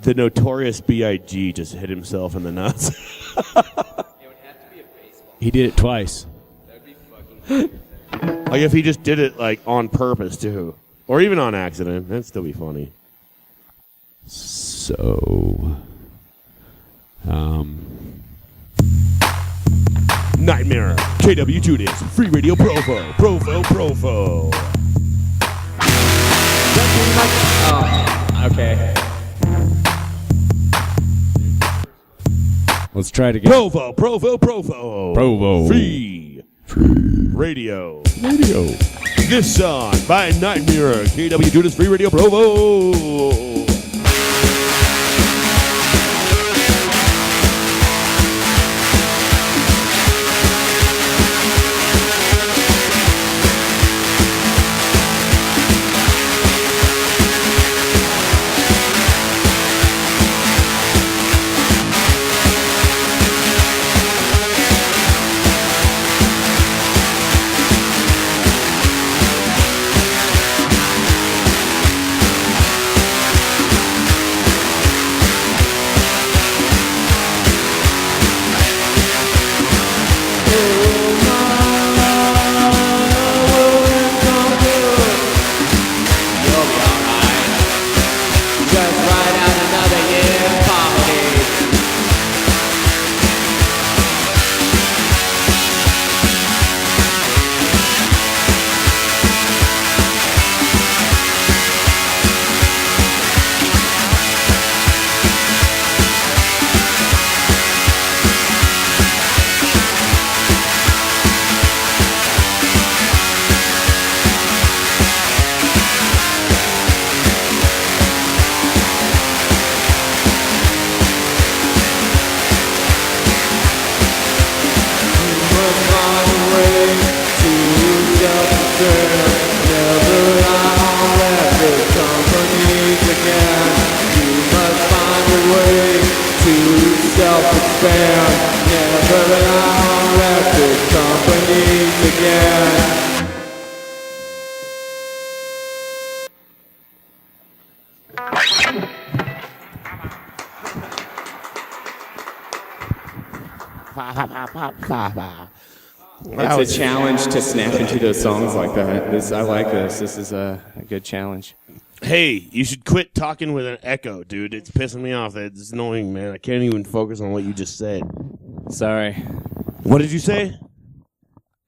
[SPEAKER 2] the Notorious B.I.G. just hit himself in the nuts.
[SPEAKER 3] It would have to be a baseball.
[SPEAKER 4] He did it twice.
[SPEAKER 3] That would be fucking.
[SPEAKER 2] Like, if he just did it, like, on purpose, too. Or even on accident. That'd still be funny.
[SPEAKER 4] So,
[SPEAKER 2] Nitemirror, KW Judas, Free Radio Provo, Provo.
[SPEAKER 3] I Okay.
[SPEAKER 4] Let's try it again.
[SPEAKER 2] Provo.
[SPEAKER 4] Provo.
[SPEAKER 2] Free. Radio. This song by Nitemirror. KW Judas Free Radio Provo.
[SPEAKER 3] It's a challenge to snap into those songs like that. I like this. This is a good challenge.
[SPEAKER 2] Hey, you should quit talking with an echo, dude. It's pissing me off. It's annoying, man. I can't even focus on what you just said.
[SPEAKER 3] Sorry.
[SPEAKER 2] What did you say?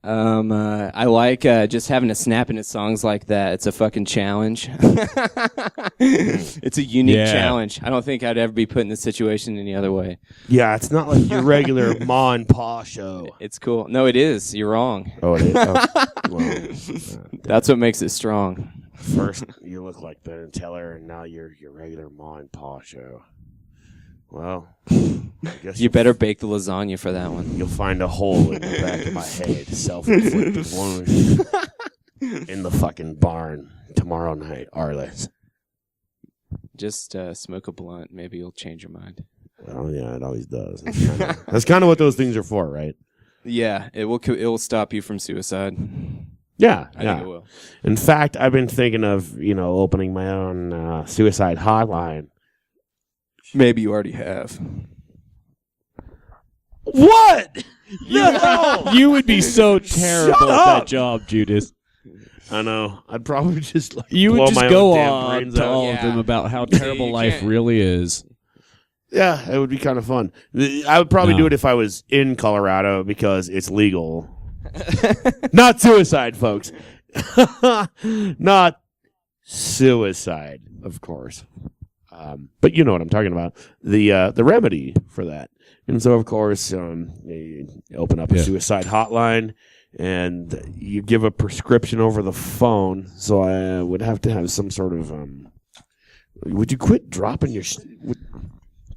[SPEAKER 3] I like just having to snap into songs like that. It's a fucking challenge. It's a unique challenge. I don't think I'd ever be put in this situation any other way.
[SPEAKER 2] Yeah, it's not like your regular Ma and Pa show.
[SPEAKER 3] It's cool. No, it is. You're wrong.
[SPEAKER 2] Oh, it is? Oh, well,
[SPEAKER 3] that's what makes it strong.
[SPEAKER 2] First, you look like Ben and Teller, and now you're your regular Ma and Pa show. Well, I guess
[SPEAKER 3] you better bake the lasagna for that one.
[SPEAKER 2] You'll find a hole in the back of my head, self-inflicted wound, in the fucking barn tomorrow night, Arliss.
[SPEAKER 3] Just smoke a blunt. Maybe you'll change your mind.
[SPEAKER 2] Well, yeah, it always does. That's kind of what those things are for, right?
[SPEAKER 3] Yeah, it will stop you from suicide.
[SPEAKER 2] Yeah,
[SPEAKER 3] I think it will.
[SPEAKER 2] In fact, I've been thinking of opening my own suicide hotline.
[SPEAKER 3] Maybe you already have.
[SPEAKER 2] What? No!
[SPEAKER 4] You would be so terrible at that job, Judas.
[SPEAKER 2] I know. I'd probably just
[SPEAKER 4] you
[SPEAKER 2] blow
[SPEAKER 4] would just
[SPEAKER 2] my
[SPEAKER 4] go
[SPEAKER 2] own damn
[SPEAKER 4] on
[SPEAKER 2] brains
[SPEAKER 4] to
[SPEAKER 2] out.
[SPEAKER 4] all of them about how terrible life really is.
[SPEAKER 2] Yeah, it would be kind of fun. I would probably do it if I was in Colorado because it's legal. Not suicide, folks. Not suicide, of course. But you know what I'm talking about. The remedy for that. And so, of course, you open up a suicide hotline, and you give a prescription over the phone. So I would have to have some sort of... would you quit dropping your...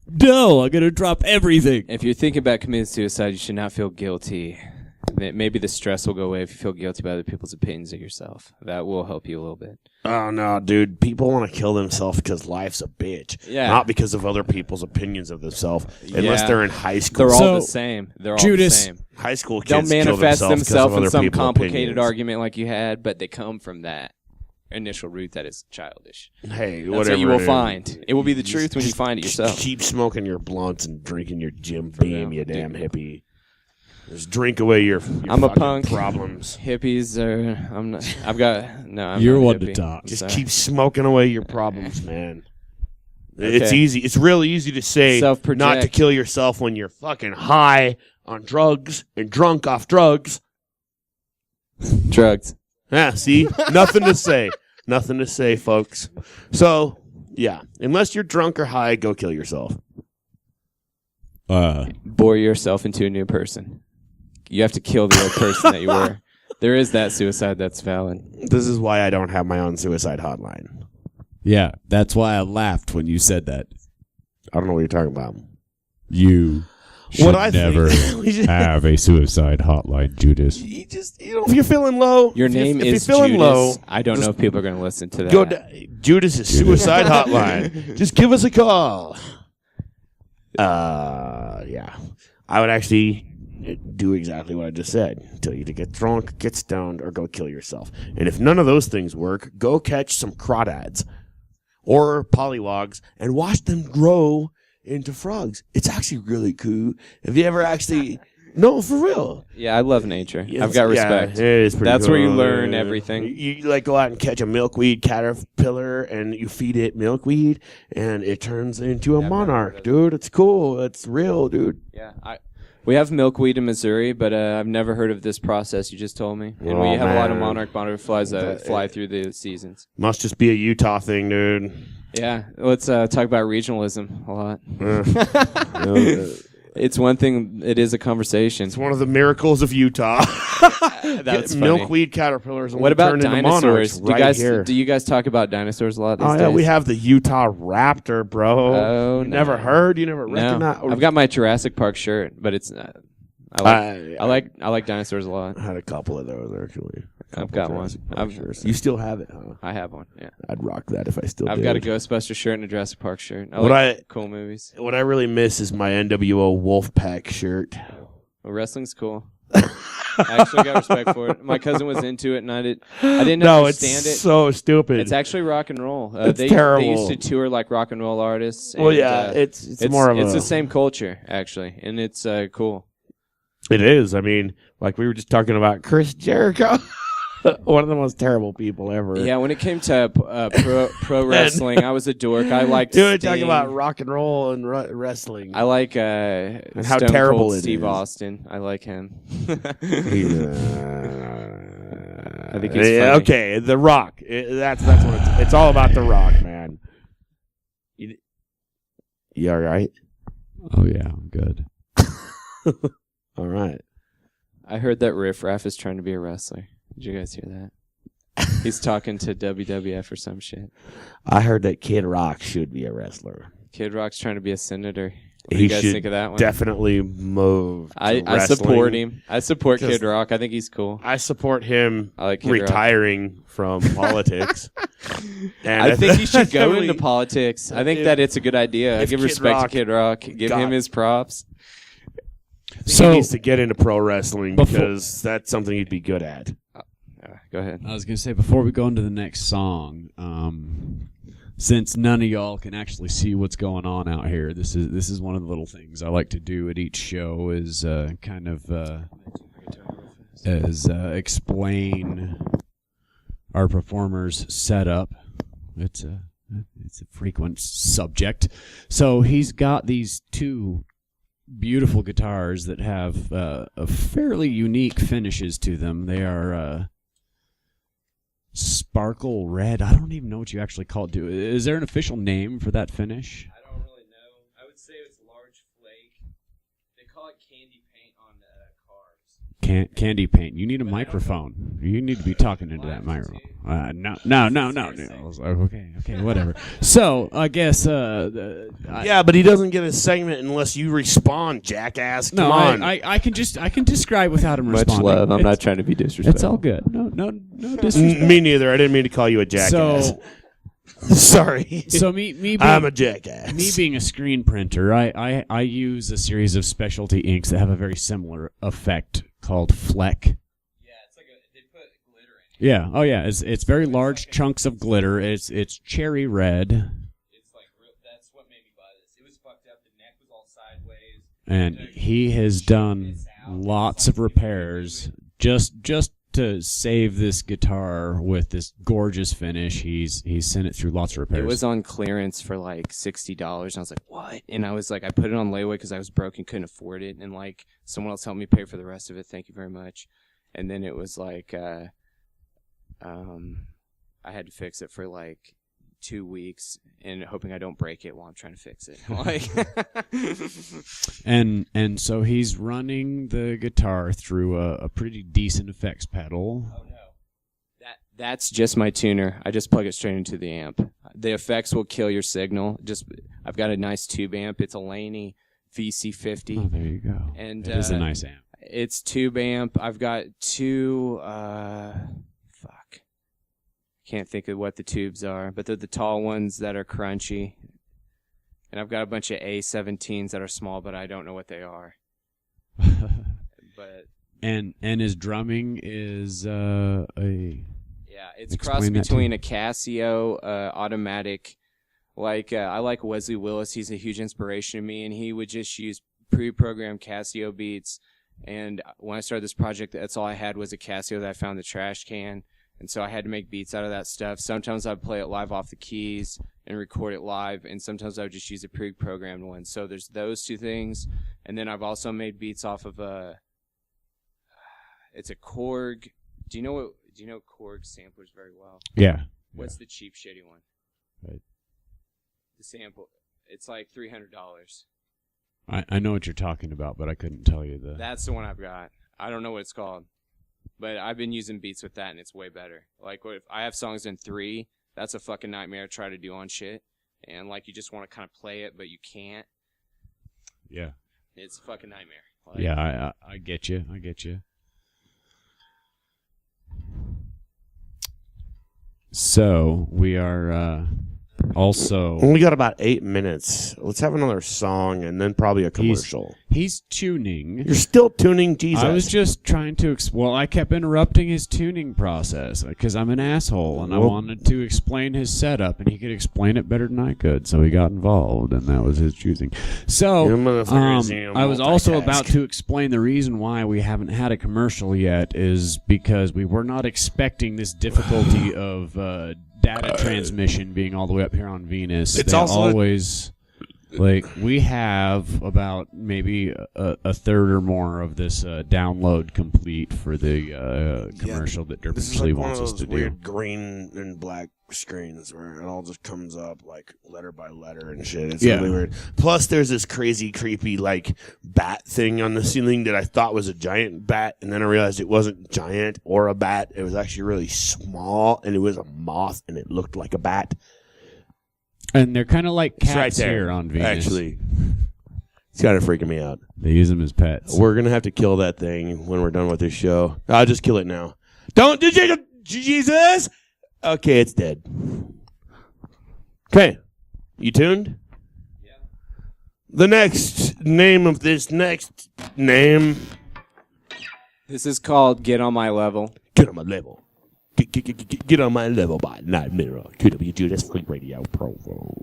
[SPEAKER 4] No, I'm going to drop everything.
[SPEAKER 3] If you're thinking about committing suicide, you should not feel guilty. Maybe the stress will go away if you feel guilty about other people's opinions of yourself. That will help you a little bit.
[SPEAKER 2] Oh, no, dude. People want to kill themselves because life's a bitch.
[SPEAKER 3] Yeah.
[SPEAKER 2] Not because of other people's opinions of themselves. Unless they're in high school.
[SPEAKER 3] They're all the same. They're all
[SPEAKER 4] Judas,
[SPEAKER 3] the same.
[SPEAKER 2] High school
[SPEAKER 3] They'll
[SPEAKER 2] kids kill
[SPEAKER 3] manifest themselves in some
[SPEAKER 2] people's
[SPEAKER 3] complicated
[SPEAKER 2] opinions.
[SPEAKER 3] argument like you had, but they come from that initial root that is childish.
[SPEAKER 2] Hey,
[SPEAKER 3] That's
[SPEAKER 2] whatever
[SPEAKER 3] what you will
[SPEAKER 2] it is.
[SPEAKER 3] find. It will be the truth when you find it yourself.
[SPEAKER 2] Keep smoking your blunts and drinking your Jim Beam, you damn hippie. Just drink away your
[SPEAKER 3] I'm a
[SPEAKER 2] fucking
[SPEAKER 3] punk.
[SPEAKER 2] problems.
[SPEAKER 3] Hippies are. I'm not. I've got. No, I'm
[SPEAKER 4] You're
[SPEAKER 3] not a
[SPEAKER 4] one to
[SPEAKER 3] hippie.
[SPEAKER 4] talk.
[SPEAKER 2] Just
[SPEAKER 3] Sorry.
[SPEAKER 2] keep smoking away your problems, man. It's
[SPEAKER 3] Okay.
[SPEAKER 2] easy. It's really easy to say
[SPEAKER 3] Self-project.
[SPEAKER 2] not to kill yourself when you're fucking high on drugs and drunk off drugs.
[SPEAKER 3] Drugs.
[SPEAKER 2] Yeah, see? Nothing to say. Nothing to say, folks. So, Yeah. Unless you're drunk or high, go kill yourself.
[SPEAKER 3] Bore yourself into a new person. You have to kill the old person that you were. There is that suicide that's valid.
[SPEAKER 2] This is why I don't have my own suicide hotline.
[SPEAKER 4] Yeah, that's why I laughed when you said that.
[SPEAKER 2] I don't know what you're talking about.
[SPEAKER 4] You should never have a suicide hotline, Judas.
[SPEAKER 2] You just, if you're feeling low.
[SPEAKER 3] Your name
[SPEAKER 2] if
[SPEAKER 3] is
[SPEAKER 2] you're feeling
[SPEAKER 3] Judas.
[SPEAKER 2] low,
[SPEAKER 3] I don't know if people are going to listen to that.
[SPEAKER 2] go to Judas' suicide hotline. Just give us a call. Yeah. I would actually do exactly what I just said. Tell you to get drunk, get stoned, or go kill yourself. And if none of those things work, go catch some crawdads or polywogs and watch them grow into frogs. It's actually really cool. Have you ever actually... No, for real.
[SPEAKER 3] Yeah, I love nature. I've got respect.
[SPEAKER 2] Yeah, it is pretty
[SPEAKER 3] That's
[SPEAKER 2] cool.
[SPEAKER 3] where you learn everything.
[SPEAKER 2] You like go out and catch a milkweed caterpillar and you feed it milkweed and it turns into a monarch, dude. It's cool. It's real, dude.
[SPEAKER 3] Yeah, we have milkweed in Missouri, but I've never heard of this process you just told me. And we have a lot of monarch butterflies that fly through the seasons.
[SPEAKER 2] Must just be a Utah thing, dude.
[SPEAKER 3] Yeah, let's talk about regionalism a lot. It's one thing. It is a conversation.
[SPEAKER 2] It's one of the miracles of Utah.
[SPEAKER 3] That's funny.
[SPEAKER 2] Milkweed caterpillars.
[SPEAKER 3] What about
[SPEAKER 2] turn into
[SPEAKER 3] dinosaurs?
[SPEAKER 2] monarchs
[SPEAKER 3] Do you guys talk about dinosaurs a lot these
[SPEAKER 2] Oh,
[SPEAKER 3] days?
[SPEAKER 2] yeah, we have the Utah raptor, bro.
[SPEAKER 3] Oh,
[SPEAKER 2] you never heard? You never recognized?
[SPEAKER 3] No. I've got my Jurassic Park shirt, but it's I like dinosaurs a lot.
[SPEAKER 2] I had a couple of those, actually.
[SPEAKER 3] I've got one.
[SPEAKER 2] You still have it, huh?
[SPEAKER 3] I have one, yeah.
[SPEAKER 2] I'd rock that if I still did.
[SPEAKER 3] I've got a Ghostbuster shirt and a Jurassic Park shirt. I
[SPEAKER 2] What
[SPEAKER 3] like cool movies.
[SPEAKER 2] What I really miss is my NWO Wolfpack shirt.
[SPEAKER 3] Well, wrestling's cool. I actually got respect for it. My cousin was into it, and I didn't understand
[SPEAKER 2] it's
[SPEAKER 3] it.
[SPEAKER 2] So stupid.
[SPEAKER 3] It's actually rock and roll.
[SPEAKER 2] It's terrible.
[SPEAKER 3] They used to tour like rock and roll artists.
[SPEAKER 2] Well,
[SPEAKER 3] and,
[SPEAKER 2] yeah, it's more of
[SPEAKER 3] It's the same culture, actually, and it's cool.
[SPEAKER 2] It is. I mean, like we were just talking about Chris Jericho. One of the most terrible people ever.
[SPEAKER 3] Yeah, when it came to pro wrestling, I was a dork. I liked
[SPEAKER 2] Dude,
[SPEAKER 3] Sting.
[SPEAKER 2] talking about rock and roll and wrestling.
[SPEAKER 3] I like
[SPEAKER 2] and how
[SPEAKER 3] Stone
[SPEAKER 2] terrible
[SPEAKER 3] Cold
[SPEAKER 2] it
[SPEAKER 3] Steve
[SPEAKER 2] is.
[SPEAKER 3] Austin. I like him.
[SPEAKER 2] I
[SPEAKER 3] think he's funny.
[SPEAKER 2] Okay, The Rock. That's what it's all about. The Rock, man. You all right?
[SPEAKER 4] Oh, yeah, I'm good.
[SPEAKER 2] All right.
[SPEAKER 3] I heard that Riff Raff is trying to be a wrestler. Did you guys hear that? He's talking to WWF or some shit.
[SPEAKER 2] I heard that Kid Rock should be a wrestler.
[SPEAKER 3] Kid Rock's trying to be a senator. What do you guys think of that one?
[SPEAKER 2] Definitely move.
[SPEAKER 3] I support him. I support Kid Rock. I think he's cool.
[SPEAKER 2] I support him
[SPEAKER 3] I like Kid
[SPEAKER 2] retiring from politics. And
[SPEAKER 3] I think he should go into politics. I think that it's a good idea. I give respect to Kid Rock. Give him his props.
[SPEAKER 2] So he needs to get into pro wrestling because that's something he'd be good at.
[SPEAKER 3] Go ahead.
[SPEAKER 4] I was going to say, before we go into the next song, since none of y'all can actually see what's going on out here, this is one of the little things I like to do at each show is explain our performer's setup. It's a frequent subject. So he's got these two beautiful guitars that have a fairly unique finishes to them. They are sparkle red. I don't even know what you actually call it. Is there an official name for that finish?
[SPEAKER 3] I don't really know. I would say it's large flake. They call it candy paint on cars.
[SPEAKER 4] Candy paint. You need a microphone. You need to be talking into that microphone. No. Okay, whatever. So I guess.
[SPEAKER 2] Yeah, but he doesn't get a segment unless you respond, jackass. Come on.
[SPEAKER 4] I can describe without him
[SPEAKER 3] Much
[SPEAKER 4] responding.
[SPEAKER 3] love. I'm not trying to be disrespectful.
[SPEAKER 4] It's all good. No disrespect.
[SPEAKER 2] Me neither. I didn't mean to call you a jackass.
[SPEAKER 4] So,
[SPEAKER 2] sorry.
[SPEAKER 4] So me being,
[SPEAKER 2] I'm a jackass.
[SPEAKER 4] Me being a screen printer, I use a series of specialty inks that have a very similar effect called Fleck.
[SPEAKER 3] Yeah, it's like they put glitter in it.
[SPEAKER 4] Yeah. Oh yeah. It's very large chunks of glitter. It's cherry red.
[SPEAKER 3] It's like that's what made me buy this. It was fucked up. The neck was all sideways.
[SPEAKER 4] And he has done lots of repairs just to save this guitar with this gorgeous finish. He's sent it through lots of repairs.
[SPEAKER 3] It was on clearance for like $60, and I was like, "What?" And I was like, I put it on layaway because I was broke and couldn't afford it, and like someone else helped me pay for the rest of it. Thank you very much. And then it was like, I had to fix it for like 2 weeks and hoping I don't break it while I'm trying to fix it. Like,
[SPEAKER 4] and so he's running the guitar through a pretty decent effects pedal.
[SPEAKER 3] oh no, that's just my tuner. I just plug it straight into the amp. The effects will kill your signal. I've got a nice tube amp. It's a Laney VC50.
[SPEAKER 4] Oh, there you go.
[SPEAKER 3] And
[SPEAKER 4] it is a nice amp.
[SPEAKER 3] It's tube amp. I've got two. Can't think of what the tubes are, but they're the tall ones that are crunchy. And I've got a bunch of A17s that are small, but I don't know what they are. But
[SPEAKER 4] and his drumming is
[SPEAKER 3] yeah, it's a cross
[SPEAKER 4] Explain that to
[SPEAKER 3] between
[SPEAKER 4] me.
[SPEAKER 3] a Casio automatic. Like I like Wesley Willis. He's a huge inspiration to me, and he would just use pre-programmed Casio beats. And when I started this project, that's all I had was a Casio that I found in the trash can. And so I had to make beats out of that stuff. Sometimes I'd play it live off the keys and record it live, and sometimes I would just use a pre-programmed one. So there's those two things. And then I've also made beats off of it's a Korg. Do you know Korg samplers very well?
[SPEAKER 4] yeah.
[SPEAKER 3] What's the cheap shitty one?
[SPEAKER 4] Right.
[SPEAKER 3] The sample. It's like $300.
[SPEAKER 4] I know what you're talking about, but I couldn't tell you the.
[SPEAKER 3] That's the one I've got. I don't know what it's called. But I've been using beats with that, and it's way better. Like, if I have songs in 3, that's a fucking nightmare to try to do on shit. And, like, you just want to kind of play it, but you can't.
[SPEAKER 4] Yeah.
[SPEAKER 3] It's a fucking nightmare. Like,
[SPEAKER 4] Yeah, I get you. I get you. So we are also.
[SPEAKER 2] We got about 8 minutes. Let's have another song and then probably a commercial.
[SPEAKER 4] He's tuning.
[SPEAKER 2] You're still tuning Jesus.
[SPEAKER 4] I was just trying to. Well, I kept interrupting his tuning process because I'm an asshole, and I wanted to explain his setup, and he could explain it better than I could. So he got involved, and that was his choosing. So
[SPEAKER 2] You motherfuckers,
[SPEAKER 4] I was also
[SPEAKER 2] multitask.
[SPEAKER 4] about to explain the reason why we haven't had a commercial yet is because we were not expecting this difficulty of data transmission being all the way up here on Venus.
[SPEAKER 2] It's
[SPEAKER 4] They
[SPEAKER 2] also
[SPEAKER 4] always. Like, we have about maybe a third or more of this download complete for the commercial that Derpin
[SPEAKER 2] This is
[SPEAKER 4] Sleeve
[SPEAKER 2] like one of
[SPEAKER 4] wants us
[SPEAKER 2] those
[SPEAKER 4] to
[SPEAKER 2] weird
[SPEAKER 4] do.
[SPEAKER 2] green and black screens where it all just comes up like letter by letter and shit. It's
[SPEAKER 4] Yeah.
[SPEAKER 2] really weird. Plus, there's this crazy, creepy like bat thing on the ceiling that I thought was a giant bat, and then I realized it wasn't giant or a bat. It was actually really small, and it was a moth, and it looked like a bat.
[SPEAKER 4] And they're kind of like
[SPEAKER 2] It's
[SPEAKER 4] cats
[SPEAKER 2] right there,
[SPEAKER 4] here on Venus.
[SPEAKER 2] actually. It's kind of freaking me out.
[SPEAKER 4] They use them as pets.
[SPEAKER 2] We're gonna have to kill that thing when we're done with this show. I'll just kill it now. Don't do Jesus. Okay, it's dead. Okay, you tuned?
[SPEAKER 3] Yeah.
[SPEAKER 2] The next name of this next name.
[SPEAKER 3] This is called Get On My Level.
[SPEAKER 2] Get on my level. Get on my level by Nitemirror. QWG, that's free radio. Provo.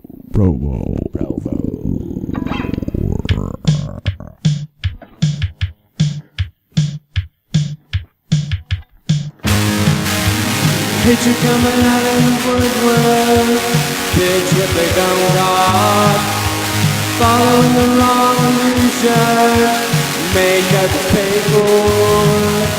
[SPEAKER 1] Picture coming out of the woodwork, bitch what they don't got. Following the wrong illusion, make up the paper.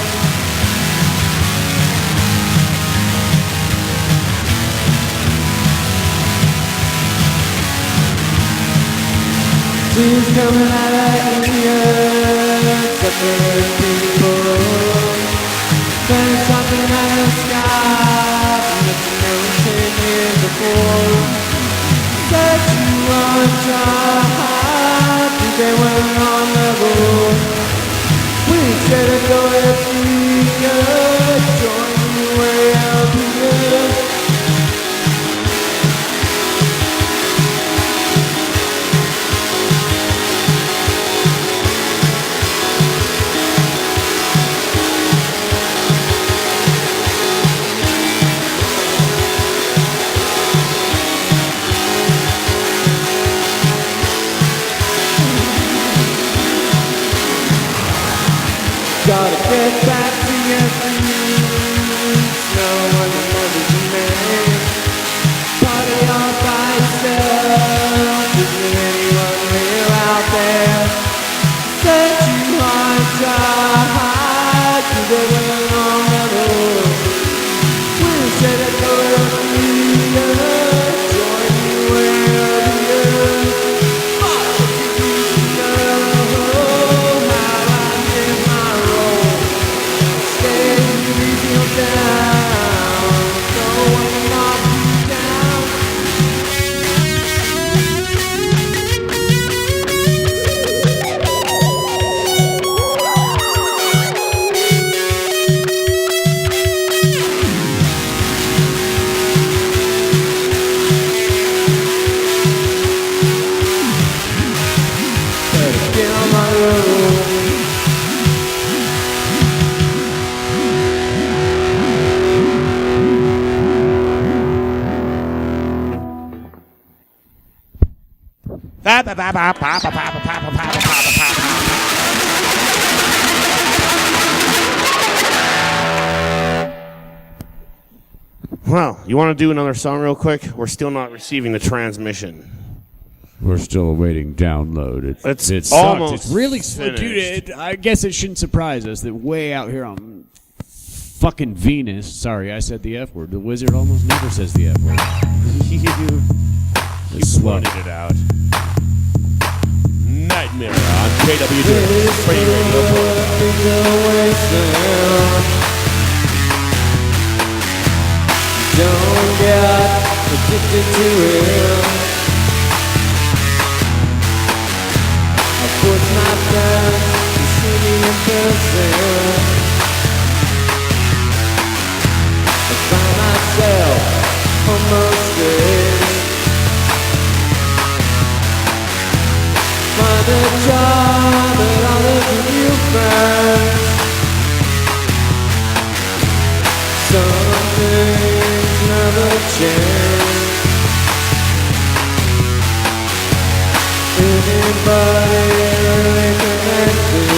[SPEAKER 1] She's coming out of India, suffering people. Then something out of the sky that you never seen here before. Said you want to hide, think they went on level. We said to go if we could join you way up here. Gotta get back to your feet. No one remembers your name. Party all by yourself. Isn't anyone real out there? Said you want to hide, 'cause they went on level. We said it go to
[SPEAKER 2] Well, you want to do another song real quick? We're still not receiving the transmission.
[SPEAKER 4] We're still awaiting download.
[SPEAKER 2] It's
[SPEAKER 4] sucked.
[SPEAKER 2] almost
[SPEAKER 4] It's really
[SPEAKER 2] finished.
[SPEAKER 4] dude. I guess it shouldn't surprise us that way out here on fucking Venus. Sorry, I said the F word. The wizard almost never says the F word.
[SPEAKER 2] You floated it out. Nitemirror on KWD. Free radio.
[SPEAKER 1] Don't get addicted to it. I put my friends to see me in person. I find myself on most days. Find a job and all of the new friends. Some things never change. Anybody really connected?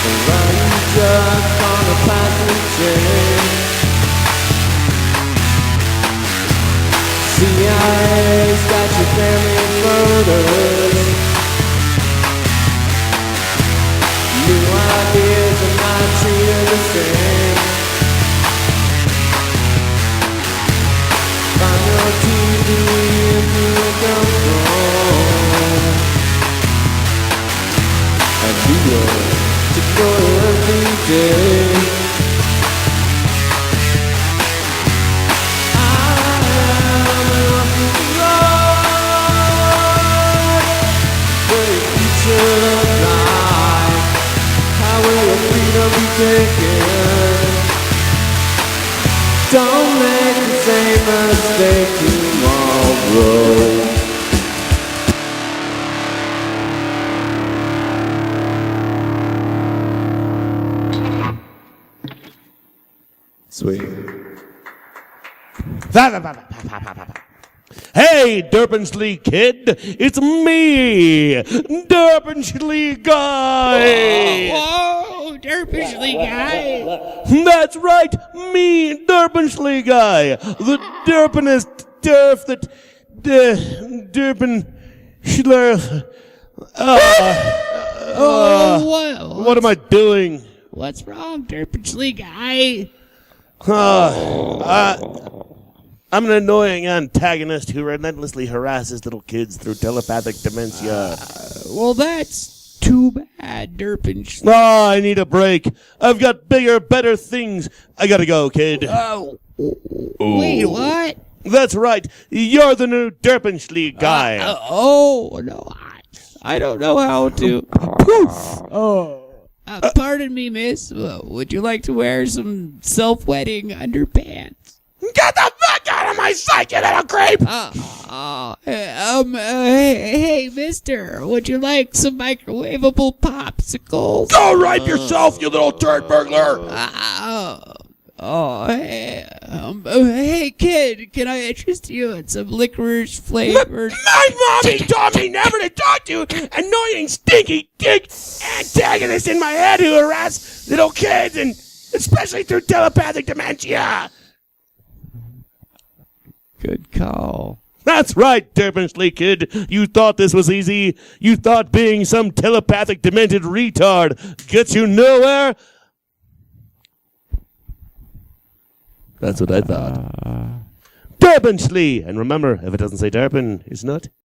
[SPEAKER 1] Or are you just on a passing train? CIA's got your family photos. New ideas are not treated the same. Find your TV if you come home. And you will to go every day. I am an open road. Where the future looks like. How will your freedom be taken? Don't make the same mistake tomorrow. Sweet.
[SPEAKER 2] Hey, Derpinsley kid, it's me, Derpinsley guy.
[SPEAKER 5] Whoa, Derpinsley guy.
[SPEAKER 2] That's right, me, Derpinsley guy, the derpinest derf that derpin schlurf. What am I doing?
[SPEAKER 5] What's wrong, Derpinsley guy?
[SPEAKER 2] I'm an annoying antagonist who relentlessly harasses little kids through telepathic dementia.
[SPEAKER 5] Well, that's too bad, Derpinsley.
[SPEAKER 2] Oh, I need a break. I've got bigger, better things. I gotta go, kid.
[SPEAKER 5] Oh, wait, what?
[SPEAKER 2] That's right. You're the new Derpinsley guy.
[SPEAKER 5] No, I don't know how to. Pardon me, miss. Would you like to wear some self-wetting underpants?
[SPEAKER 2] Get the fuck out of my sight, you little creep!
[SPEAKER 5] Hey, mister, would you like some microwavable popsicles?
[SPEAKER 2] Go ripe yourself, you little turd burglar!
[SPEAKER 5] Hey, kid, can I interest you in some licorice flavored?
[SPEAKER 2] My mommy taught me never to talk to annoying, stinky, dick antagonists in my head who harass little kids, and especially through telepathic dementia.
[SPEAKER 5] Good call.
[SPEAKER 2] That's right, Derpinsley kid. You thought this was easy. You thought being some telepathic demented retard gets you nowhere. That's what I thought. Derpinsley! And remember, if it doesn't say Derpin, it's not